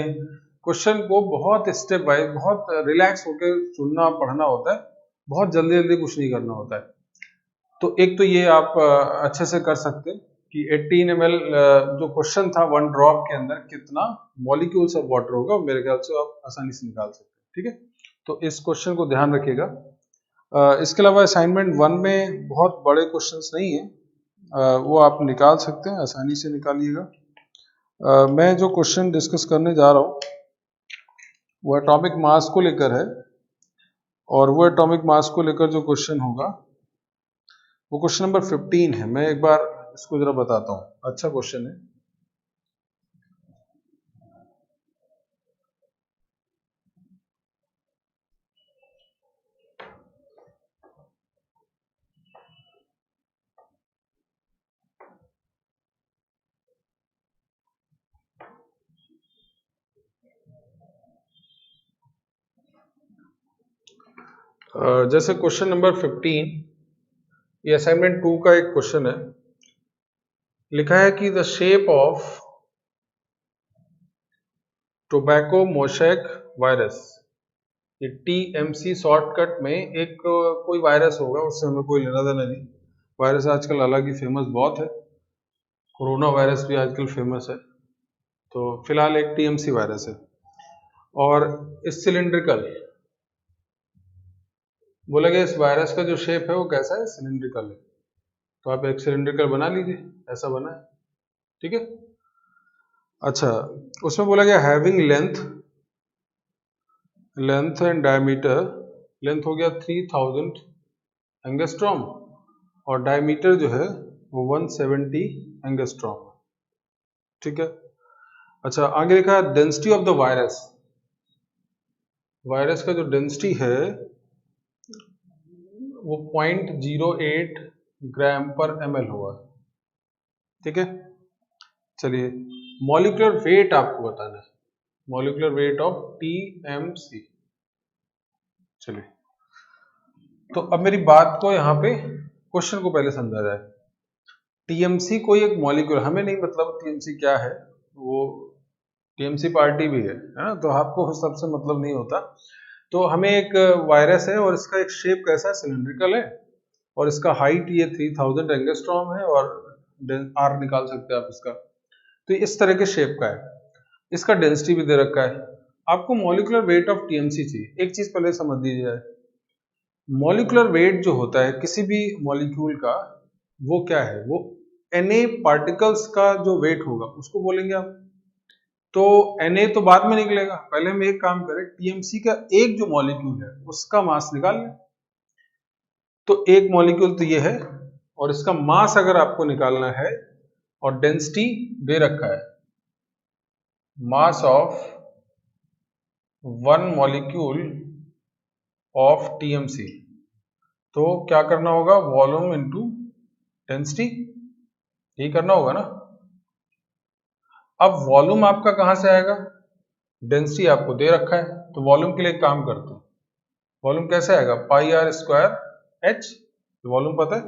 S1: क्वेश्चन को बहुत स्टेप वाइज, बहुत रिलैक्स होकर सुनना पढ़ना होता है, बहुत जल्दी जल्दी कुछ नहीं करना होता है। तो एक तो ये आप अच्छे से कर सकते हैं कि 18 ml जो क्वेश्चन था 1 ड्रॉप के अंदर कितना मॉलिक्यूल्स ऑफ वाटर होगा, मेरे ख्याल से आप आसानी से निकाल सकते हैं। ठीक है, तो इस क्वेश्चन को ध्यान रखिएगा। इसके अलावा असाइनमेंट 1 में बहुत बड़े क्वेश्चंस नहीं है, वो आप निकाल सकते हैं, आसानी से निकालिएगा। मैं जो क्वेश्चन डिस्कस करने जा रहा हूँ वो एटॉमिक मास को लेकर है, और वो एटॉमिक मास को लेकर जो क्वेश्चन होगा वो क्वेश्चन नंबर 15 है। मैं एक बार इसको जरा बताता हूँ, अच्छा क्वेश्चन है। जैसे क्वेश्चन नंबर 15, ये असाइनमेंट 2 का एक क्वेश्चन है। लिखा है कि the shape of tobacco mosaic virus, ये TMC शॉर्टकट में एक कोई वायरस होगा, उससे हमें कोई लेना देना नहीं। वायरस आजकल हालांकि फेमस बहुत है, कोरोना वायरस भी आजकल फेमस है, तो फिलहाल एक TMC वायरस है। और इस सिलिंड्रिकल बोला गया, इस वायरस का जो शेप है वो कैसा है, सिलिंड्रिकल है। तो आप एक सिलिंड्रिकल बना लीजिए, ऐसा बना है। ठीक है, अच्छा, उसमें बोला गया having length and diameter, length हो गया 3000 एंगस्ट्रॉम और डायमीटर जो है वो 170 एंगस्ट्रॉम। ठीक है, अच्छा, आगे लिखा है density of the virus, virus का जो डेंसिटी है वो 0.08 ग्राम पर ml हुआ। ठीक है, चलिए, मॉलिक्यूलर वेट आपको बताना है, मॉलिक्यूलर वेट ऑफ TMC। चलिए, तो अब मेरी बात को यहाँ पे क्वेश्चन को पहले समझा जाए। TMC कोई एक मॉलिक्यूल, हमें नहीं मतलब TMC क्या है, वो TMC पार्टी भी है ना, तो आपको उस सबसे मतलब नहीं होता। तो हमें एक वायरस है और इसका एक शेप कैसा है, सिलिंड्रिकल है, और इसका हाइट ये 3000 एंगस्ट्रॉम है, और R निकाल सकते हैं आप इसका। तो इस तरह के शेप का है, इसका डेंसिटी भी दे रखा है। आपको मॉलिक्यूलर वेट ऑफ TMC चाहिए। एक चीज पहले समझ लीजिए जाए, मॉलिक्यूलर वेट जो होता है किसी भी मॉलिक्यूल का, वो क्या है, वो Na पार्टिकल्स का जो वेट होगा उसको बोलेंगे आप। तो Na तो बाद में निकलेगा, पहले हम एक काम करें, TMC का एक जो मॉलिक्यूल है उसका मास निकाल लें। तो एक मॉलिक्यूल तो ये है, और इसका मास अगर आपको निकालना है, और डेंसिटी दे रखा है, mass of 1 molecule of TMC, तो क्या करना होगा, वॉल्यूम इनटू डेंसिटी, यही करना होगा ना। अब वॉल्यूम आपका कहां से आएगा, डेंसिटी आपको दे रखा है, तो वॉल्यूम के लिए काम करते हैं। वॉल्यूम कैसे आएगा, पाई आर स्क्वायर एच, वॉल्यूम पता है,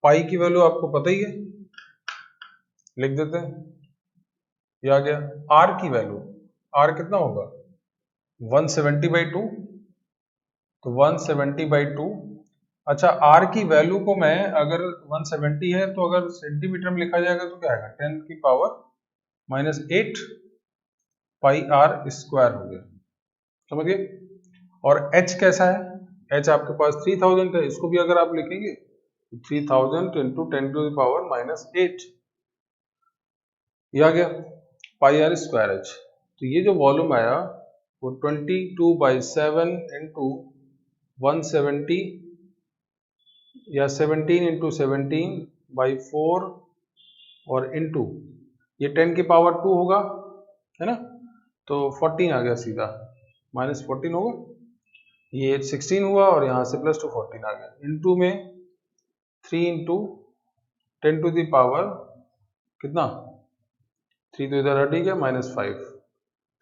S1: पाई की वैल्यू आपको पता ही है, लिख देते हैं, ये आ गया। आर की वैल्यू, आर कितना होगा 170/2, तो 170/2। अच्छा, आर की वैल्यू को मैं अगर 170 है तो अगर सेंटीमीटर में लिखा जाएगा तो क्या आएगा, 10⁻⁻8 पाई आर स्क्वायर हो गया, समझिए। और h कैसा है, h आपके पास 3000 है, इसको भी अगर आप लिखेंगे तो 3000 इंटू 10⁻⁻8, ये आ गया पाई आर स्क्वायर एच। तो ये जो वॉल्यूम आया वो 22/7 इंटू 170 या 17 इंटू 17/4 और इंटू ये 10⁻² होगा, है ना, तो 14 आ गया सीधा, -14 होगा, ये 16 हुआ और यहाँ से +2 14 आ गया, इंटू में 3 इंटू 10⁻, कितना, 3 तो इधर हट गया, -5।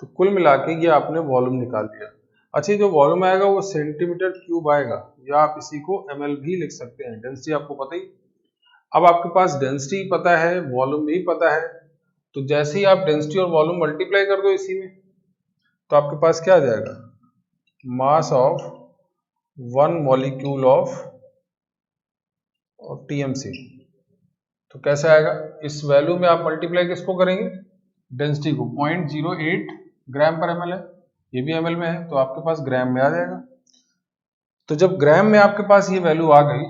S1: तो कुल मिला के ये आपने वॉल्यूम निकाल दिया। अच्छा, जो वॉल्यूम आएगा वो सेंटीमीटर क्यूब आएगा, या आप इसी को ml भी लिख सकते हैं। डेंसिटी आपको पता ही, अब आपके पास डेंसिटी पता है, वॉल्यूम भी पता है, तो जैसे ही आप डेंसिटी और वॉल्यूम मल्टीप्लाई कर दो इसी में, तो आपके पास क्या आ जाएगा, mass of 1 molecule of TMC। तो कैसे आएगा, इस वैल्यू में आप मल्टीप्लाई किसको करेंगे, डेंसिटी को, 0.08 ग्राम पर ml है, ये भी ml में है तो आपके पास ग्राम में आ जाएगा। तो जब ग्राम में आपके पास ये वैल्यू आ गई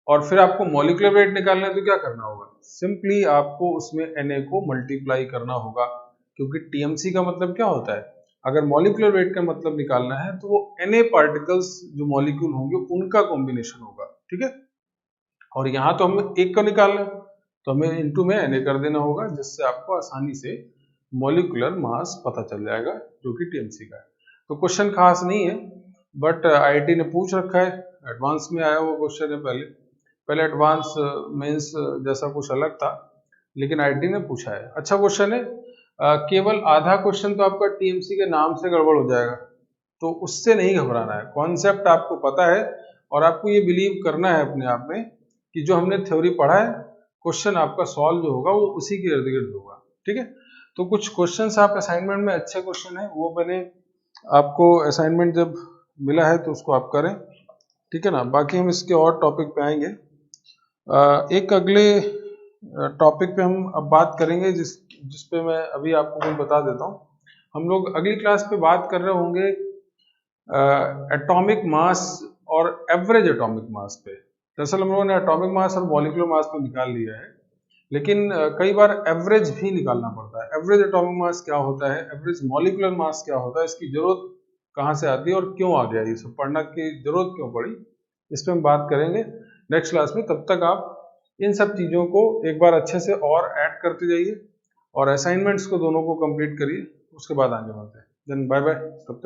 S1: और फिर आपको मॉलिक्यूलर वेट निकालना है तो क्या करना होगा, सिंपली आपको उसमें Na को मल्टीप्लाई करना होगा, क्योंकि TMC का मतलब क्या होता है, अगर मॉलिक्यूलर वेट का मतलब निकालना है तो वो Na पार्टिकल्स जो मॉलिक्यूल होंगे उनका कॉम्बिनेशन होगा, ठीक है। और यहाँ तो हमें एक का निकालना है तो हमें इनटू में Na कर देना होगा, जिससे आपको आसानी से मॉलिक्यूलर मास पता चल जाएगा जो कि TMC का है। तो क्वेश्चन खास नहीं है, बट IIT ने पूछ रखा है, एडवांस में आया हुआ क्वेश्चन है। पहले एडवांस मेंस जैसा कुछ अलग था, लेकिन IIT ने पूछा है, अच्छा क्वेश्चन है। केवल आधा क्वेश्चन तो आपका TMC के नाम से गड़बड़ हो जाएगा, तो उससे नहीं घबराना है, कॉन्सेप्ट आपको पता है और आपको ये बिलीव करना है अपने आप में कि जो हमने थ्योरी पढ़ा है, क्वेश्चन आपका सॉल्व जो होगा वो उसी के इर्द गिर्द होगा, ठीक है। तो कुछ क्वेश्चंस आप असाइनमेंट में अच्छे क्वेश्चन है वो मैंने आपको असाइनमेंट जब मिला है तो उसको आप करें, ठीक है ना। बाकी हम इसके और टॉपिक पे आएंगे। एक अगले टॉपिक पे हम अब बात करेंगे जिस पे मैं अभी आपको कुछ बता देता हूँ। हम लोग अगली क्लास पे बात कर रहे होंगे एटॉमिक मास और एवरेज एटॉमिक मास पे। दरअसल हम लोगों ने एटॉमिक मास और मॉलिक्यूलर मास तो निकाल लिया है, लेकिन कई बार एवरेज भी निकालना पड़ता है। एवरेज एटॉमिक मास क्या होता है, एवरेज मॉलिक्यूलर मास क्या होता है, इसकी जरूरत कहाँ से आती है और क्यों आ गया, ये सब पढ़ना की जरूरत क्यों पड़ी, इस पर हम बात करेंगे नेक्स्ट क्लास में। तब तक आप इन सब चीज़ों को एक बार अच्छे से और ऐड करते जाइए और असाइनमेंट्स को दोनों को कंप्लीट करिए, उसके बाद आगे बढ़ते हैं। देन बाय बाय, तब तक।